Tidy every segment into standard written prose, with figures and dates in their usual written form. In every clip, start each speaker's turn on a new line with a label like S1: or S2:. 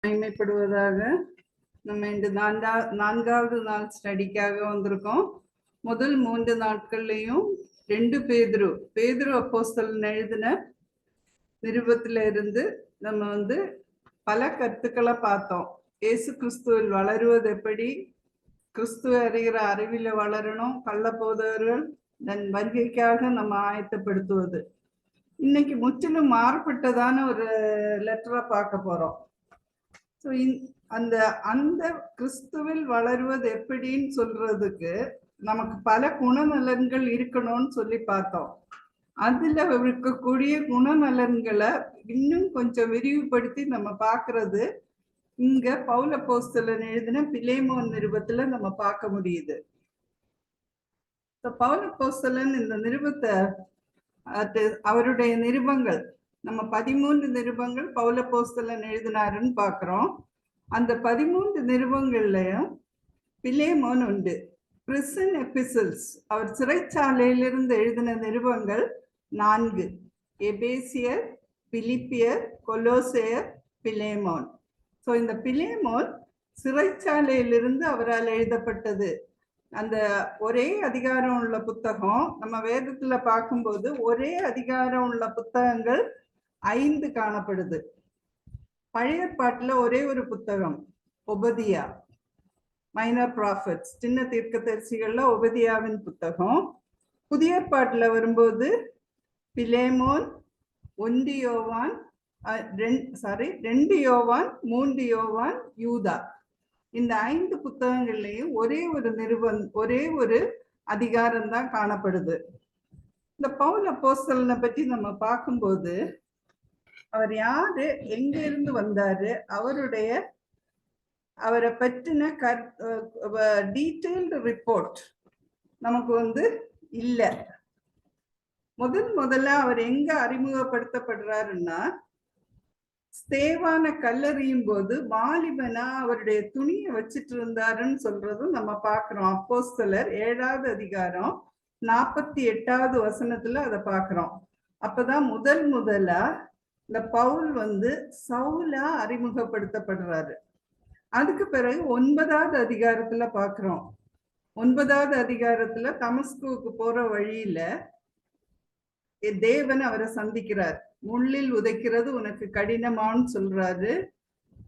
S1: மகிமைப்படுவதாக. நம்ம இன்று நான்காவது நாள் ஸ்டடிக்காக வந்திருக்கோம். முதல் 3 நாட்கள்லையும் 2 பேதுரு அப்போஸ்தலன் எழுதின நிருபத்தில இருந்து நம்ம பல கருத்துக்களை பார்த்தோம். இயேசு கிறிஸ்துவில் வளருவது எப்படி, கிறிஸ்துவ அறிகிற அறிவில வளரணும், கள்ள போதகர்கள் தன் வருகைக்காக நம்ம ஆயத்தப்படுத்துவது. இன்னைக்கு முற்றிலும் மாறுபட்டதான ஒரு லெட்டரை பார்க்க போறோம். ஸோ அந்த அந்த கிறிஸ்துவில் வளருவது எப்படின்னு சொல்றதுக்கு நமக்கு பல குணநலன்கள் இருக்கணும்னு சொல்லி பார்த்தோம். அதுல இருக்கக்கூடிய குணநலன்களை இன்னும் கொஞ்சம் விரிவுபடுத்தி நம்ம பார்க்கறது இங்க பவுல் அப்போஸ்தலன் எழுதின பிலேமோன் நிருபத்துல நம்ம பார்க்க முடியுது. பவுல் அப்போஸ்தலன் இந்த நிருபத்தை அவருடைய நிருபங்கள் நம்ம 13 நிருபங்கள் பவுல் அப்போஸ்தலன் எழுதினாருன்னு பார்க்கிறோம். அந்த 13 நிருபங்கள்லயும் பிலேமோன் உண்டு. பிரிசன் எபிசல்ஸ், அவர் சிறைச்சாலையிலிருந்து எழுதின நிருபங்கள் 4: எபேசியர், பிலிப்பியர், கொலோசேயர், பிலேமோன். ஸோ இந்த பிலேமோன் சிறைச்சாலையிலிருந்து அவரால் எழுதப்பட்டது. அந்த ஒரே அதிகாரம் உள்ள புத்தகம் நம்ம வேதத்துல பார்க்கும்போது ஒரே அதிகாரம் உள்ள புத்தகங்கள் 5 காணப்படுது. பழைய ஏற்பாட்டுல ஒரே ஒரு புத்தகம் ஒபதியா, மைனர் ப்ராஃபிட்ஸ், சின்ன தீர்க்கதரிசிகள்ல ஒபதியாவின் புத்தகம். புதிய ஏற்பாட்டுல வரும்போது பிலேமோன், 1 யோவான், 2 யோவான், 3 யோவான், யூதா. இந்த 5 புத்தகங்கள்லையும் ஒரே ஒரு அதிகாரம் தான் காணப்படுது. இந்த பவுல் அப்போஸ்தலனை பற்றி நம்ம பார்க்கும்போது அவர் யாரு, எங்க இருந்து வந்தாரு, அவரை பற்றின டீட்டெயில்டு ரிப்போர்ட் நமக்கு இல்ல. முதல்ல அவர் எங்க அறிமுகப்படுத்தப்படுறாருன்னா, ஸ்தேவான கல்லறியும் போது வாலிபனா அவருடைய துணியை வச்சிட்டு இருந்தாருன்னு சொல்றதும் நம்ம பார்க்கிறோம். அப்போஸ்தலர் 7வது அதிகாரம் 48வது வசனத்துல அதை பார்க்கிறோம். அப்பதான் முதலா இந்த பவுல் சவுலா அறிமுகப்படுத்தப்படுறாரு. அதுக்கு பிறகு 9வது அதிகாரத்துல பார்க்கிறோம். 9வது அதிகாரத்துல தமஸ்குவுக்கு போற வழியில தேவன் அவரை சந்திக்கிறார். முள்ளில் உதைக்கிறது உனக்கு கடினமான்னு சொல்றாரு.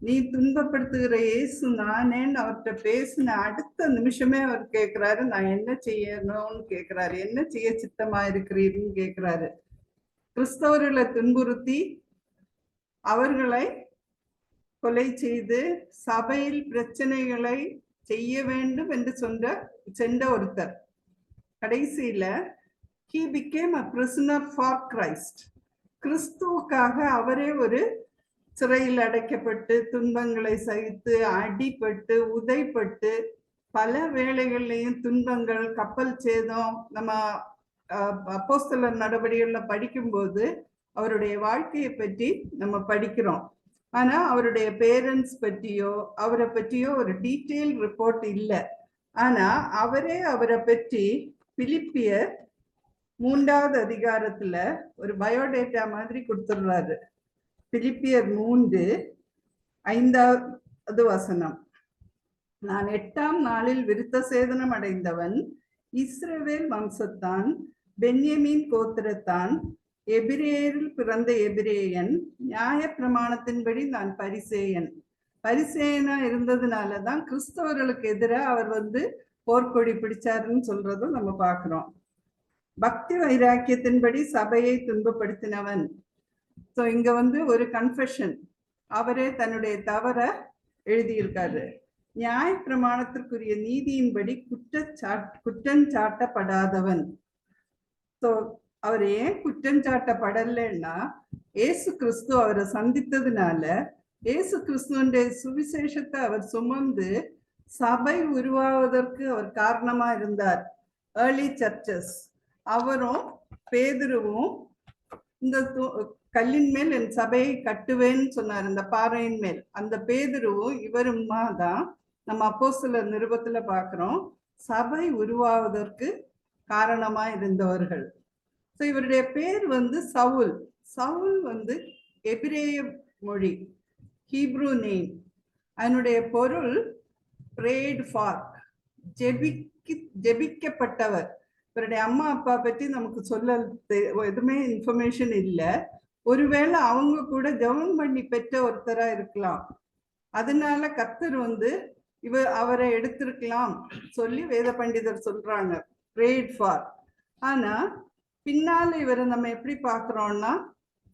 S1: நீ துன்பப்படுத்துகிற இயேசு நானேன்னு அவர்கிட்ட பேசின அடுத்த நிமிஷமே அவர் கேட்கிறாரு, நான் என்ன செய்யணும்னு கேட்கிறாரு, என்ன செய்ய சித்தமா இருக்கிறீர்னு கேட்கிறாரு. கிறிஸ்தவர்களை துன்புறுத்தி அவர்களை கொலை செய்து சபையில் பிரச்சனைகளை செய்ய வேண்டும் என்று சென்ற ஒருத்தர் கடைசியில he became a prisoner for Christ. கிறிஸ்துவுக்காக அவரே ஒரு சிறையில் அடைக்கப்பட்டு துன்பங்களை சகித்து அடிபட்டு உதைப்பட்டு பல வேளைகள்லையும் துன்பங்கள், கப்பல் சேதம், நம்ம அப்போஸ்தலர் நடவடிக்கைகள்ல படிக்கும்போது அவருடைய வாழ்க்கையை பற்றி நம்ம படிக்கிறோம். ஆனா அவருடைய பேரண்ட்ஸ் பற்றியோ அவரை பற்றியோ ஒரு டீட்டெயில் ரிப்போர்ட் இல்லை. ஆனா அவரை பற்றி பிலிப்பியர் 3வது அதிகாரத்துல ஒரு பயோடேட்டா மாதிரி கொடுத்துடுறாரு. பிலிப்பியர் 3:5வது வசனம், நான் 8ஆம் நாளில் விருத்த சேதனம் அடைந்தவன், இஸ்ரவேல் வம்சத்தான், பென்யமீன் கோத்திரத்தான், எபிரேயரில் பிறந்த எபிரேயன், நியாய பிரமாணத்தின்படி நான் பரிசேயனா இருந்ததுனாலதான் கிறிஸ்தவர்களுக்கு எதிராக அவர் போர்க்கொடி பிடிச்சாருன்னு சொல்றதும் நம்ம பார்க்கிறோம். பக்தி வைராக்கியத்தின்படி சபையை துன்பப்படுத்தினவன். ஸோ இங்க ஒரு கன்ஃபெஷன், அவரே தன்னுடைய தவற எழுதியிருக்காரு. நியாய பிரமாணத்திற்குரிய நீதியின்படி குற்றஞ்சாட்டப்படாதவன். ஸோ அவர் ஏன் குற்றஞ்சாட்டப்படலைன்னா, ஏசு கிறிஸ்து அவரை சந்தித்ததுனால ஏசு கிறிஸ்துவனுடைய சுவிசேஷத்தை அவர் சுமந்து சபை உருவாவதற்கு அவர் காரணமா இருந்தார். ஏர்லி சர்ச்சஸ், அவரும் பேதுருவும் இந்த கல்லின் மேல் என் சபையை கட்டுவேன்னு சொன்னார், இந்த பாறையின் மேல். அந்த பேதுருவும் இவருமா தான் நம்ம அப்போஸ்தலர் நிருபத்துல பார்க்கிறோம் சபை உருவாவதற்கு காரணமா இருந்தவர்கள். ஸோ இவருடைய பேர் சவுல். சவுல் எபிரேய மொழி, ஹீப்ரூ நேம். அதனுடைய பொருள் prayed for, ஜெபிக்கப்பட்டவர். இவருடைய அம்மா அப்பா பற்றி நமக்கு சொல்ல எதுவுமே இன்ஃபர்மேஷன் இல்லை. ஒருவேளை அவங்க கூட ஜெபம் பண்ணி பெற்ற ஒருத்தரா இருக்கலாம். அதனால கர்த்தர் அவரை எடுத்திருக்கலாம் சொல்லி வேத பண்டிதர் சொல்றாங்க, prayed for. ஆனா பின்னால இவரை நம்ம எப்படி பார்க்கிறோம்னா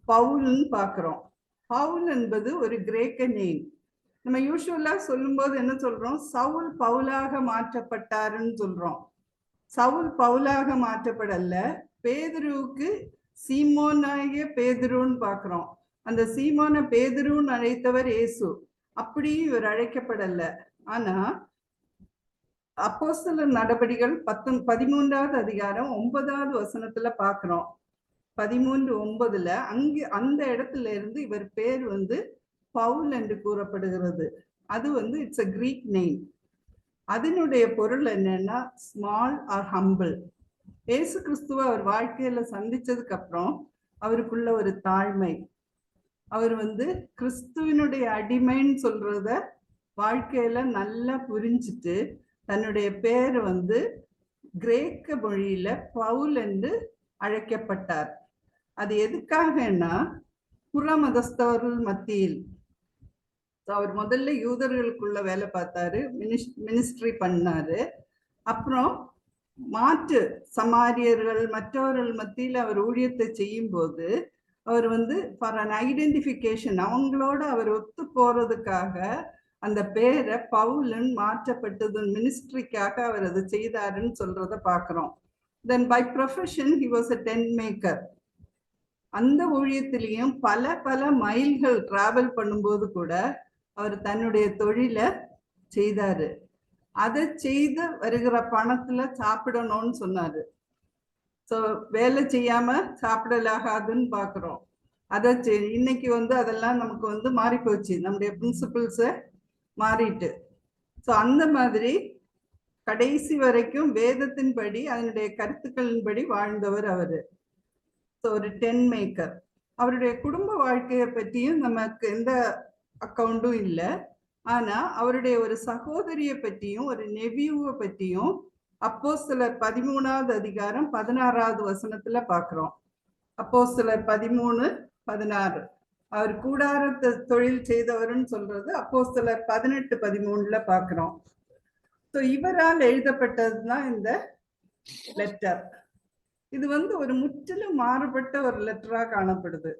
S1: பவுல்னு பார்க்கிறோம். பவுல் என்பது ஒரு கிரேக்க நேம். நம்ம யூசுவலா சொல்லும்போது என்ன சொல்றோம், சவுல் பவுலாக மாற்றப்பட்டாருன்னு சொல்றோம். சவுல் பவுலாக மாற்றப்படல, பேதுருவுக்கு சீமோனாகிய பேதுருன்னு பார்க்கிறோம். அந்த சீமோனை பேதுருன்னு அழைத்தவர் இயேசு. அப்படியும் இவர் அழைக்கப்படல. ஆனா அப்போஸ்தலர் நடபடிகள் 13வது அதிகாரம் 9வது வசனத்துல பார்க்கிறோம். 13:9 அந்த இடத்துல இருந்து இவர் பேர் பவுல் என்று கூறப்படுகிறது. அது இட்ஸ் a கிரீக் நேம். அதனுடைய பொருள் என்னன்னா ஸ்மால் ஆர் ஹம்பிள். இயேசு கிறிஸ்துவ அவர் வாழ்க்கையில சந்திச்சதுக்கு அப்புறம் அவருக்குள்ள ஒரு தாழ்மை, அவர் கிறிஸ்துவனுடைய அடிமைன்னு சொல்றத வாழ்க்கையில நல்லா புரிஞ்சுட்டு தன்னுடைய பேர் கிரேக்க மொழியில பவுல் என்று அழைக்கப்பட்டார். அது எதுக்காகனா புறமதஸ்தவர்கள் மத்தியில் அவர் முதல்ல யூதர்களுக்குள்ள வேலை பார்த்தாரு, மினிஸ்ட்ரி பண்ணாரு. அப்புறம் மாற்று சமாரியர்கள் மற்றவர்கள் மத்தியில் அவர் ஊழியத்தை செய்யும் போது அவர் ஃபார் அன் ஐடென்டிஃபிகேஷன், அவங்களோட அவர் ஒத்து போறதுக்காக அந்த பேரை பவுலன் மாற்றப்பட்டது, மினிஸ்ட்ரிக்காக அவர் அதை செய்தாருன்னு சொல்றத பார்க்கிறோம். Then by profession he was a tent maker. அந்த ஊழியத்திலையும் பல மைல்கள் டிராவல் பண்ணும்போது கூட அவர் தன்னுடைய தொழிலை செய்தாரு. அதை செய்து வருகிற பணத்துல சாப்பிடணும்னு சொன்னாரு. ஸோ வேலை செய்யாம சாப்பிடலாகாதுன்னு பார்க்குறோம். அதை இன்னைக்கு அதெல்லாம் நமக்கு மாறி போச்சு, நம்முடைய பிரின்சிபிள்ஸை மாறிட்டு. ஸோ அந்த மாதிரி கடைசி வரைக்கும் வேதத்தின்படி அதனுடைய கருத்துக்களின்படி வாழ்ந்தவர் அவரு. ஸோ ஒரு டென் மேக்கர். அவருடைய குடும்ப வாழ்க்கையை பற்றியும் நமக்கு எந்த அக்கௌண்டும் இல்லை. ஆனா அவருடைய ஒரு சகோதரியை பற்றியும் ஒரு நெவியூவை பற்றியும் அப்போஸ்தலர் 13வது அதிகாரம் 16வது வசனத்துல பார்க்கிறோம். அப்போஸ்தலர் 13:16 அவர் கூடாரத்தை தொழில் செய்தவர்னு சொல்றது அப்போஸ்தலர் 18:13 பார்க்கிறோம். ஸோ இவரால் எழுதப்பட்டதுதான் இந்த லெட்டர். இது ஒரு முற்றிலும் மாறுபட்ட ஒரு லெட்டரா காணப்படுது.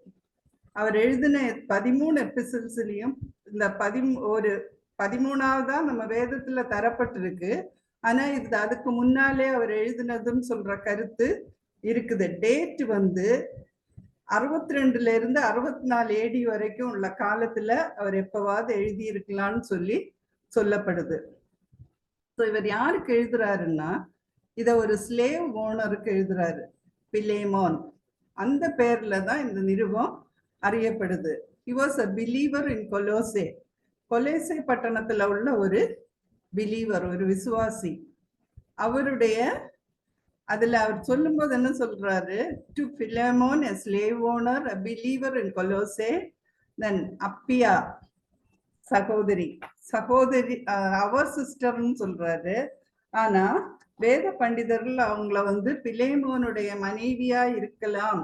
S1: அவர் எழுதின 13 எபிசல்ஸ்லயும் இந்த 13ஆவதா நம்ம வேதத்துல தரப்பட்டிருக்கு. ஆனா இது அதுக்கு முன்னாலே அவர் எழுதினதுன்னு சொல்ற கருத்து இருக்குது. டேட் 62 இருந்து 64 AD வரைக்கும் உள்ள காலத்துல அவர் எப்பவாவது எழுதி இருக்கலாம்னு சொல்லப்படுது. ஸோ இவர் யாருக்கு எழுதுறாருன்னா இத ஒரு ஸ்லேவ் ஓனருக்கு எழுதுறாரு, பிலேமோன். அந்த பேர்ல தான் இந்த நிருபம் அறியப்படுது. He was a believer in Colossae. கொலோசே பட்டணத்துல உள்ள ஒரு பிலீவர், ஒரு விசுவாசி. அவருடைய அதுல அவர் சொல்லும் போது என்ன சொல்றாரு, to Philemon a slave owner, a believer in Colossae, then அப்பியா சகோதரி அவர் சிஸ்டர்னு சொல்றாரு. ஆனா வேத பண்டிதர்கள் அவங்கள பிலேமோனுடைய மனைவியா இருக்கலாம்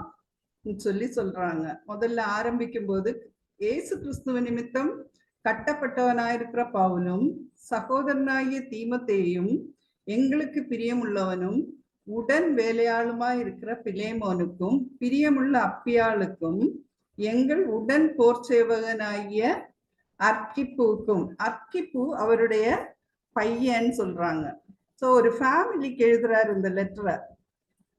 S1: சொல்றாங்க. முதல்ல ஆரம்பிக்கும் போது இயேசு கிறிஸ்துவ நிமித்தம் கட்டப்பட்டவனாயிருக்கிற பவுலும் சகோதரனாகிய தீமோத்தேயும் எங்களுக்கு பிரியமுள்ளவனும் உடன் வேலையாளுமாய் இருக்கிற பிலேமோனுக்கும் பிரியமுள்ள அப்பியாளுக்கும் எங்கள் உடன் போர் சேவகனாகிய அர்க்கிப்புக்கும், அர்க்கிப்பு அவருடைய பையன் சொல்றாங்க. ஸோ ஒரு ஃபேமிலிக்கு எழுதுறாரு இந்த லெட்டரை.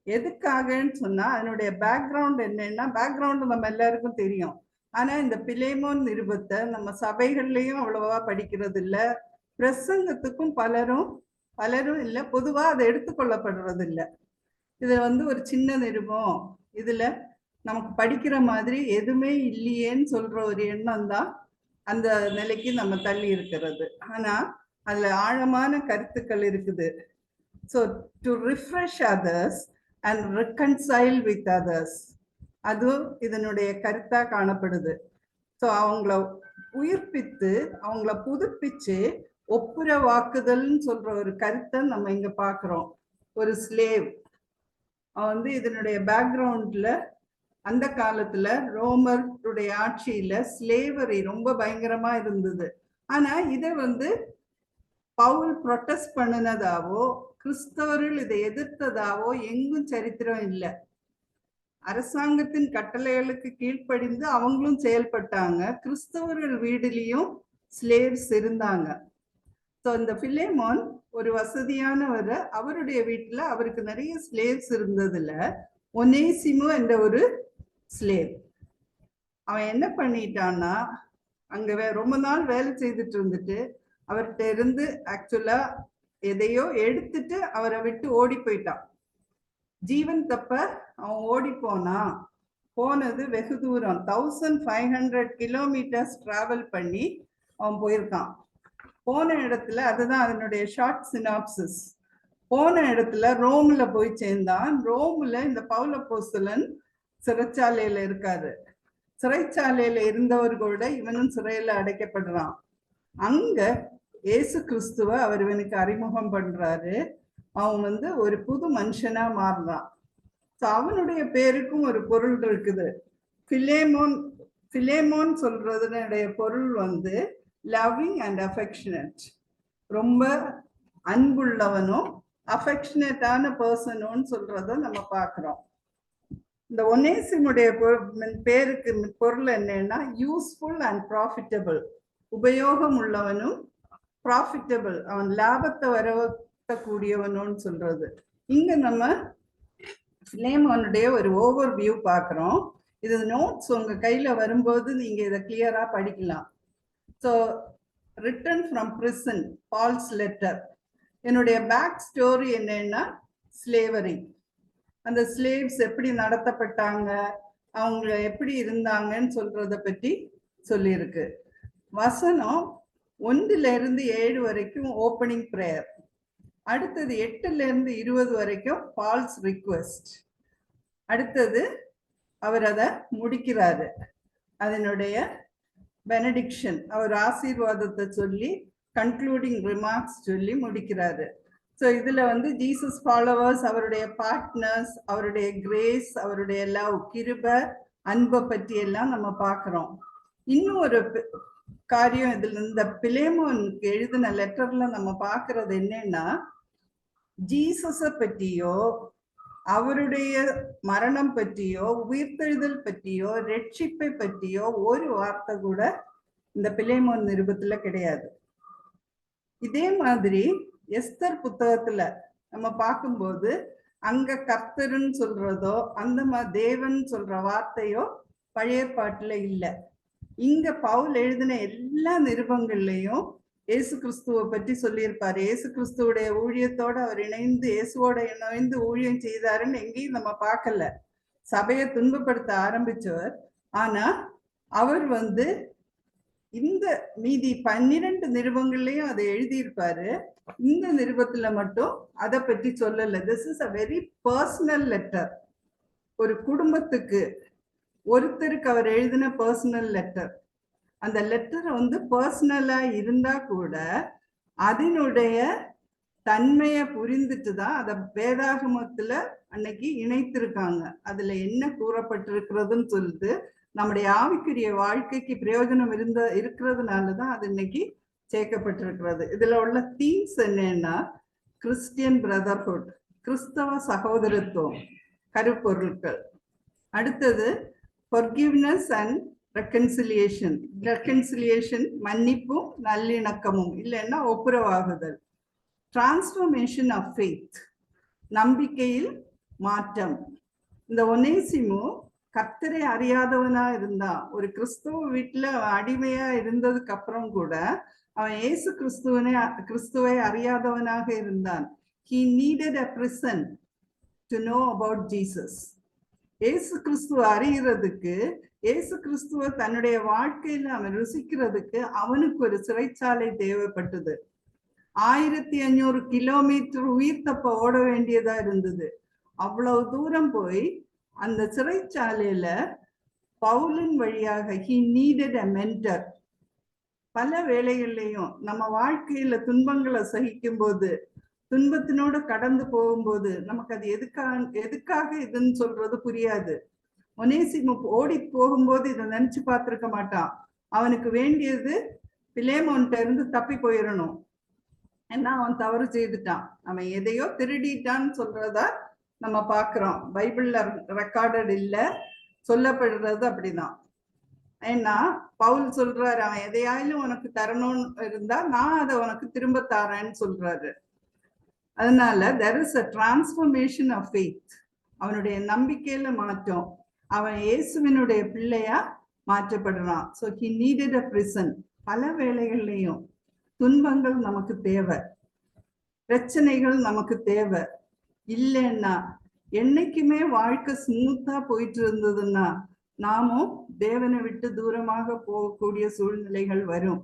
S1: எதுக்காகன்னு சொன்னா அதனுடைய பேக்ரவுண்ட் என்னன்னா, பேக்ரவுண்ட் நம்ம எல்லாருக்கும் தெரியும். ஆனா இந்த பிலேமோன் நிருபத்தை நம்ம சபைகள்லயும் அவ்வளவா படிக்கிறது இல்லை, பிரசங்கத்துக்கும் பலரும் இல்லை, பொதுவா அதை எடுத்துக்கொள்ளப்படுறது இல்லை. இதுல ஒரு சின்ன நிருபம், இதுல நமக்கு படிக்கிற மாதிரி எதுவுமே இல்லையேன்னு சொல்ற ஒரு எண்ணம் தான் அந்த நிலைக்கு நம்ம தள்ளி இருக்கிறது. ஆனா அதுல ஆழமான கருத்துக்கள் இருக்குது. So to refresh others and reconcile with others, அதுவும் இதனுடைய கருத்தா காணப்படுது. ஸோ அவங்கள உயிர்ப்பித்து அவங்கள புதுப்பிச்சு ஒப்புரவாக்குதல்னு சொல்ற ஒரு கருத்தை நம்ம இங்க பாக்குறோம். ஒரு ஸ்லேவ் அவன் இதனுடைய பேக்ரவுண்ட்ல அந்த காலத்துல ரோமருடைய ஆட்சியில ஸ்லேவரி ரொம்ப பயங்கரமா இருந்தது. ஆனா இதை பவுல் ப்ரொட்டஸ்ட் பண்ணினதாவோ கிறிஸ்தவர்கள் இதை எதிர்த்ததாவோ எங்கும் சரித்திரம் இல்லை. அரசாங்கத்தின் கட்டளைகளுக்கு கீழ்ப்படிந்து அவங்களும் செயல்பட்டாங்க. கிறிஸ்தவர்கள் வீடுலயும் ஸ்லேவ்ஸ் இருந்தாங்க. ஸோ இந்த பிலேமோன் ஒரு வசதியானவர், அவருடைய வீட்டுல அவருக்கு நிறைய ஸ்லேவ்ஸ் இருந்ததுல ஒனேசிமு என்ற ஒரு ஸ்லேவ். அவன் என்ன பண்ணிட்டான்னா, அங்க ரொம்ப நாள் வேலை செய்துட்டு இருந்துட்டு அவர்கிட்ட இருந்து ஆக்சுவலா எதையோ எடுத்துட்டு அவரை விட்டு ஓடி போயிட்டான். ஜீவன் தப்ப அவன் ஓடி போனது வெகு தூரம், 1500 கிலோமீட்டர்ஸ் டிராவல் பண்ணி அவன் போயிருக்கான். போன இடத்துல, அதுதான் அதனுடைய ஷார்ட் சினாப்சிஸ். போன இடத்துல ரோம்ல போய் சேர்ந்தான். ரோம்ல இந்த பவுல் அப்போஸ்தலன் சிறைச்சாலையில இருக்காரு. சிறைச்சாலையில இருந்தவர்களோட இவனும் சிறையில அடைக்கப்படுறான். அங்க இயேசு கிறிஸ்துவ அவர் இவனுக்கு அறிமுகம் பண்றாரு. அவன் ஒரு புது மனுஷனா மாறுறான். அவனுடைய பேருக்கும் ஒரு பொருள் இருக்குது. பிலேமோன், பிலேமோன் சொல்றதுனுடைய பொருள் லவ்விங் அண்ட் அஃபெக்ஷனேட், ரொம்ப அன்புள்ளவனும் அஃபெக்ஷனேட்டான பர்சனும் சொல்றத நம்ம பார்க்கிறோம். இந்த ஒனேசிமுடைய பேருக்கு பொருள் என்னன்னா யூஸ்ஃபுல் அண்ட் ப்ராஃபிட்டபிள், உபயோகம் உள்ளவனும் ப்ராஃபிட்டபிள், அவன் லாபத்தை வரவக்கூடியவனும் சொல்றது. இங்க நம்ம பிலேமோனுடைய ஒரு ஓவர் வியூ பார்க்குறோம். இது நோட்ஸ் உங்க கையில வரும்போது நீங்க இதை கிளியரா படிக்கலாம். So written from prison, Paul's letter. என்னுடைய பேக் ஸ்டோரி என்னன்னா ஸ்லேவரி. அந்த ஸ்லேவ்ஸ் எப்படி நடத்தப்பட்டாங்க, அவங்க எப்படி இருந்தாங்கன்னு சொல்றத பற்றி சொல்லியிருக்கு. வசனம் 1-7 வரைக்கும் ஓப்பனிங் ப்ரேயர், அடுத்தது 8-20 வரைக்கும் பால்ஸ் ரிக்வெஸ்ட், அடுத்தது அவர் அதை முடிக்கிறாரு. அதனுடைய பெனடிக்ஷன், அவர் ஆசீர்வாதத்தை சொல்லி கன்க்ளூடிங் ரிமார்க்ஸ் சொல்லி முடிக்கிறாரு. ஸோ இதுல ஜீசஸ் ஃபாலோவர்ஸ், அவருடைய பார்ட்னர்ஸ், அவருடைய கிரேஸ், அவருடைய லவ், கிருபை, அன்பை பற்றி எல்லாம் நம்ம பார்க்கிறோம். இன்னும் ஒரு காரியம் இதுல இந்த பிலேமோனுக்கு எழுதின லெட்டர்ல நம்ம பார்க்கறது என்னன்னா, ஜீசஸை பற்றியோ அவருடைய மரணம் பற்றியோ உயிர்த்தெழுதல் பற்றியோ ரட்சிப்பை பற்றியோ ஒரு வார்த்தை கூட இந்த பிலேமோன் நிருபத்துல கிடையாது. இதே மாதிரி எஸ்தர் புத்தகத்துல நம்ம பார்க்கும்போது அங்க கர்த்தருன்னு சொல்றதோ அந்த மாதிரி தேவன் சொல்ற வார்த்தையோ பழைய பாட்டுல இல்லை. இங்க பவுல் எழுதின எல்லா நிருபங்கள்லயும் இயேசு கிறிஸ்துவை பற்றி சொல்லியிருப்பாரு. இயேசு கிறிஸ்துவோடைய ஊழியத்தோட அவர் இணைந்து இயேசுவோட இணைந்து ஊழியம் செய்தாருன்னு எங்கேயும் நம்ம பார்க்கல. சபையை துன்பப்படுத்த ஆரம்பிச்சவர். ஆனா அவர் இந்த மீதி 12 நிருபங்கள்லயும் அதை எழுதியிருப்பாரு. இந்த நிருபத்துல மட்டும் அதை பற்றி சொல்லல. This is a very personal letter. ஒரு குடும்பத்துக்கு ஒருத்தருக்கு அவர் எழுதின பர்சனல் லெட்டர். அந்த லெட்டர் பர்சனலா இருந்தா கூட அதனுடைய தன்மையை புரிந்துட்டு தான் அதை வேதாகமத்துல அன்னைக்கு இணைத்திருக்காங்க. அதுல என்ன கூறப்பட்டிருக்கிறதுன்னு சொல்லிட்டு நம்முடைய ஆவிக்குரிய வாழ்க்கைக்கு பிரயோஜனம் இருக்கிறதுனாலதான் அது இன்னைக்கு சேர்க்கப்பட்டிருக்கிறது. இதுல உள்ள தீம்ஸ் என்னன்னா கிறிஸ்டியன் பிரதர்ஹுட், கிறிஸ்தவ சகோதரத்துவம், கருப்பொருட்கள். அடுத்தது forgiveness and reconciliation, reconciliation மன்னிப்பும் நல்லிணக்கமும், இல்லைன்னா ஒப்புரவாகுதல். டிரான்ஸ்ஃபர்மேஷன் ஆஃப் ஃபெய்த், நம்பிக்கையில் மாற்றம். இந்த ஒனேசிமு கர்த்தரை அறியாதவனா இருந்தான். ஒரு கிறிஸ்துவ வீட்டுல அடிமையா இருந்ததுக்கு அப்புறம் கூட அவன் இயேசு கிறிஸ்துவை அறியாதவனாக இருந்தான். He needed a prison to know about Jesus. இயேசு கிறிஸ்துவ அறிகிறதுக்கு, இயேசு கிறிஸ்துவ தன்னுடைய வாழ்க்கையில அவன் ருசிக்கிறதுக்கு அவனுக்கு ஒரு சிறைச்சாலை தேவைப்பட்டது. 1500 கிலோமீட்டர் உயிர் தப்ப ஓட வேண்டியதா இருந்தது. அவ்வளவு தூரம் போய் அந்த சிறைச்சாலையில பவுலின் வழியாக he needed a mentor. பல வேளைகள்லையும் நம்ம வாழ்க்கையில துன்பங்களை சகிக்கும் போது, துன்பத்தினோடு கடந்து போகும்போது நமக்கு அது எதுக்காக இதுன்னு சொல்றது புரியாது. ஒனேசிமு ஓடி போகும்போது இதை நினைச்சு பார்த்திருக்க மாட்டான். அவனுக்கு வேண்டியது பிலேமோன்ட்ட இருந்து தப்பி போயிடணும். ஏன்னா அவன் தவறு செய்துட்டான், அவன் எதையோ திருடிட்டான்னு சொல்றத நம்ம பாக்குறோம். பைபிள்ல ரெக்கார்டட் இல்ல, சொல்லப்படுறது அப்படிதான். ஏன்னா பவுல் சொல்றாரு, அவன் எதையாயிலும் உனக்கு தரணும்னு இருந்தா நான் அதை உனக்கு திரும்ப தரேன்னு சொல்றாரு. அதனால there is a transformation of faith. அவனுடைய நம்பிக்கையில மாற்றம். அவன் இயேசுவினுடைய பிள்ளையா மாற்றப்படுறான். So he needed a prison. பல வேளைகள்லையும் துன்பங்கள் நமக்கு தேவை, பிரச்சனைகள் நமக்கு தேவை. இல்லைன்னா என்னைக்குமே வாழ்க்கை ஸ்மூத்தா போயிட்டு இருந்ததுன்னா நாமும் தேவனை விட்டு தூரமாக போகக்கூடிய சூழ்நிலைகள் வரும்.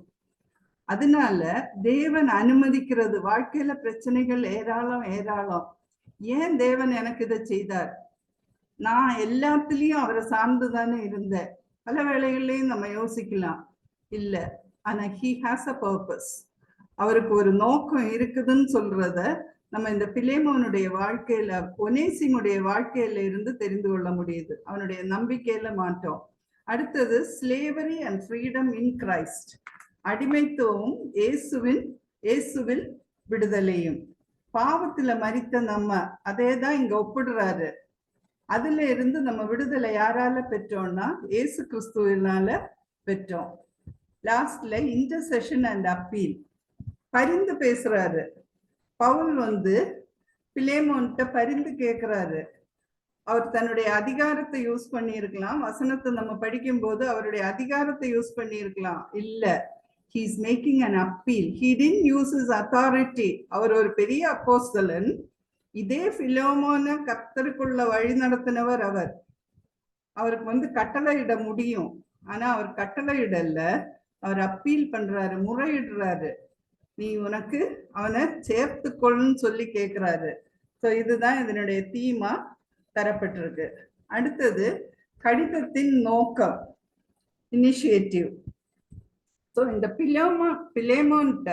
S1: அதனால தேவன் அனுமதிக்கிறது. வாழ்க்கையில பிரச்சனைகள் ஏராளம் ஏராளம். ஏன் தேவன் எனக்கு இதை செய்தார்? நான் எல்லாத்துலயும் அவரை சார்ந்துதானே இருந்தேன். பல வேளைகள்லையும் நம்ம யோசிக்கலாம், இல்ல, ஆனா he has a purpose. அவருக்கு ஒரு நோக்கம் இருக்குதுன்னு சொல்றத நம்ம இந்த பிலேமோனுடைய வாழ்க்கையில, ஒனேசிமுடைய வாழ்க்கையில இருந்து தெரிந்து கொள்ள முடியுது. அவனுடைய நம்பிக்கையில மாற்றம். அடுத்தது slavery and freedom in Christ. அடிமைத்துவம் இயேசுவில் விடுதலையும். பாவத்துல மரித்த நம்ம அதேதான் இங்க ஒப்பிடுறாரு. அதுல இருந்து நம்ம விடுதலை யாரால பெற்றோம்னா இயேசு கிறிஸ்துவினால பெற்றோம். லாஸ்ட்ல இன்டர்செஷன் அண்ட் அப்பீல், பரிந்து பேசுறாரு. பவுல் பிலேமோன்ட்ட பரிந்து கேட்கிறாரு. அவர் தன்னுடைய அதிகாரத்தை யூஸ் பண்ணி இருக்கலாம். வசனத்தை நம்ம படிக்கும் போது அவருடைய அதிகாரத்தை யூஸ் பண்ணி இருக்கலாம். இல்ல, he is making an appeal. He didn't use his authority. அவர் ஒரு பெரிய அப்போஸ்தலன். இதே பிலேமோனை கர்த்தருக்குள்ள வழி நடத்தினவர் அவர். அவருக்கு கட்டளையிட முடியும், ஆனா அவர் கட்டளையிடல, அவர் அப்பீல் பண்றாரு, முறையிடுறாரு. நீ உனக்கு அவனை சேர்த்துக்கொள்ளுன்னு சொல்லி கேட்கிறாரு. ஸோ இதுதான் இதனுடைய தீமா தரப்பட்டிருக்கு. அடுத்தது கடிதத்தின் நோக்கம், இனிஷியேட்டிவ். ஸோ இந்த பிலேமோன்ட்ட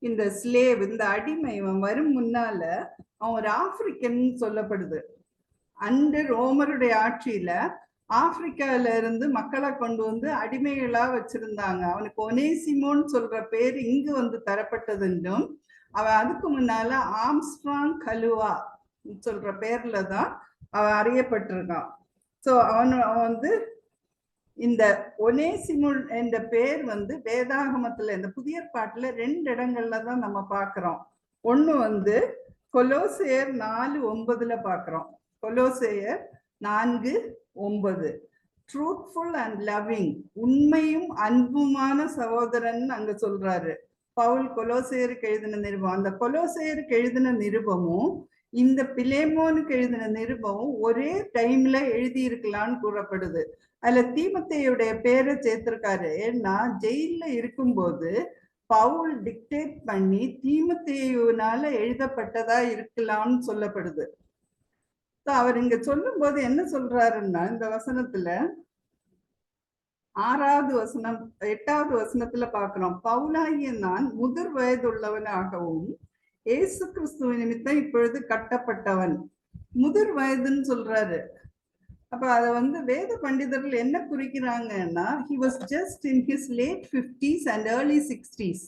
S1: இந்த ஸ்லேவ், இந்த அடிமை அவன் வரும் முன்னால அவன் ஒரு ஆப்பிரிக்கன் சொல்லப்படுது. அன்று ரோமருடைய ஆட்சியில ஆப்பிரிக்கால இருந்து மக்களை கொண்டு அடிமைகளா வச்சிருந்தாங்க. அவனுக்கு ஒனேசிமோன்னு சொல்ற பேர் இங்கு தரப்பட்டதுன்றும், அவன் அதுக்கு முன்னால ஆம்ஸ்ட்ராங் கலுவா சொல்ற பேர்ல தான் அவன் அறியப்பட்டிருக்கான். ஸோ அவன் இந்த ஒனேசிமுல் என்ற பேர் வேதாகமத்துல, இந்த புதிய பாட்டுல 2 இடங்கள்ல தான் நம்ம பாக்குறோம். ஒண்ணு கொலோசையர் 4:9 பாக்குறோம். கொலோசையர் 4:9, ட்ரூத்ஃபுல் அண்ட் லவ்விங், உண்மையும் அன்புமான சகோதரன் அங்க சொல்றாரு. பவுல் கொலோசையருக்கு எழுதின நிருபம், அந்த கொலோசையருக்கு எழுதின நிருபமும் இந்த பிலேமோனுக்கு எழுதின நிருபமும் ஒரே டைம்ல எழுதி இருக்கலாம்னு கூறப்படுது. அதுல தீமோத்தேயுடைய பேரை சேர்த்திருக்காரு. ஏன்னா ஜெயில இருக்கும்போது பவுல் டிக்டேட் பண்ணி தீமோத்தேயுனால எழுதப்பட்டதா இருக்கலாம்னு சொல்லப்படுது. அவர் இங்க சொல்லும் போது என்ன சொல்றாருன்னா, இந்த வசனத்துல 6வது வசனம் 8வது வசனத்துல பாக்குறோம், பவுலாகிய நான் முதிர் வயதுள்ளவனாகவும் இயேசு கிறிஸ்துவ நிமித்தம் இப்பொழுது கட்டப்பட்டவன். முதிர் வயதுன்னு சொல்றாரு. அப்ப அதை வேத பண்டிதர்கள் என்ன குறிக்கிறாங்கன்னா, he was just in his late 50s and early 60s.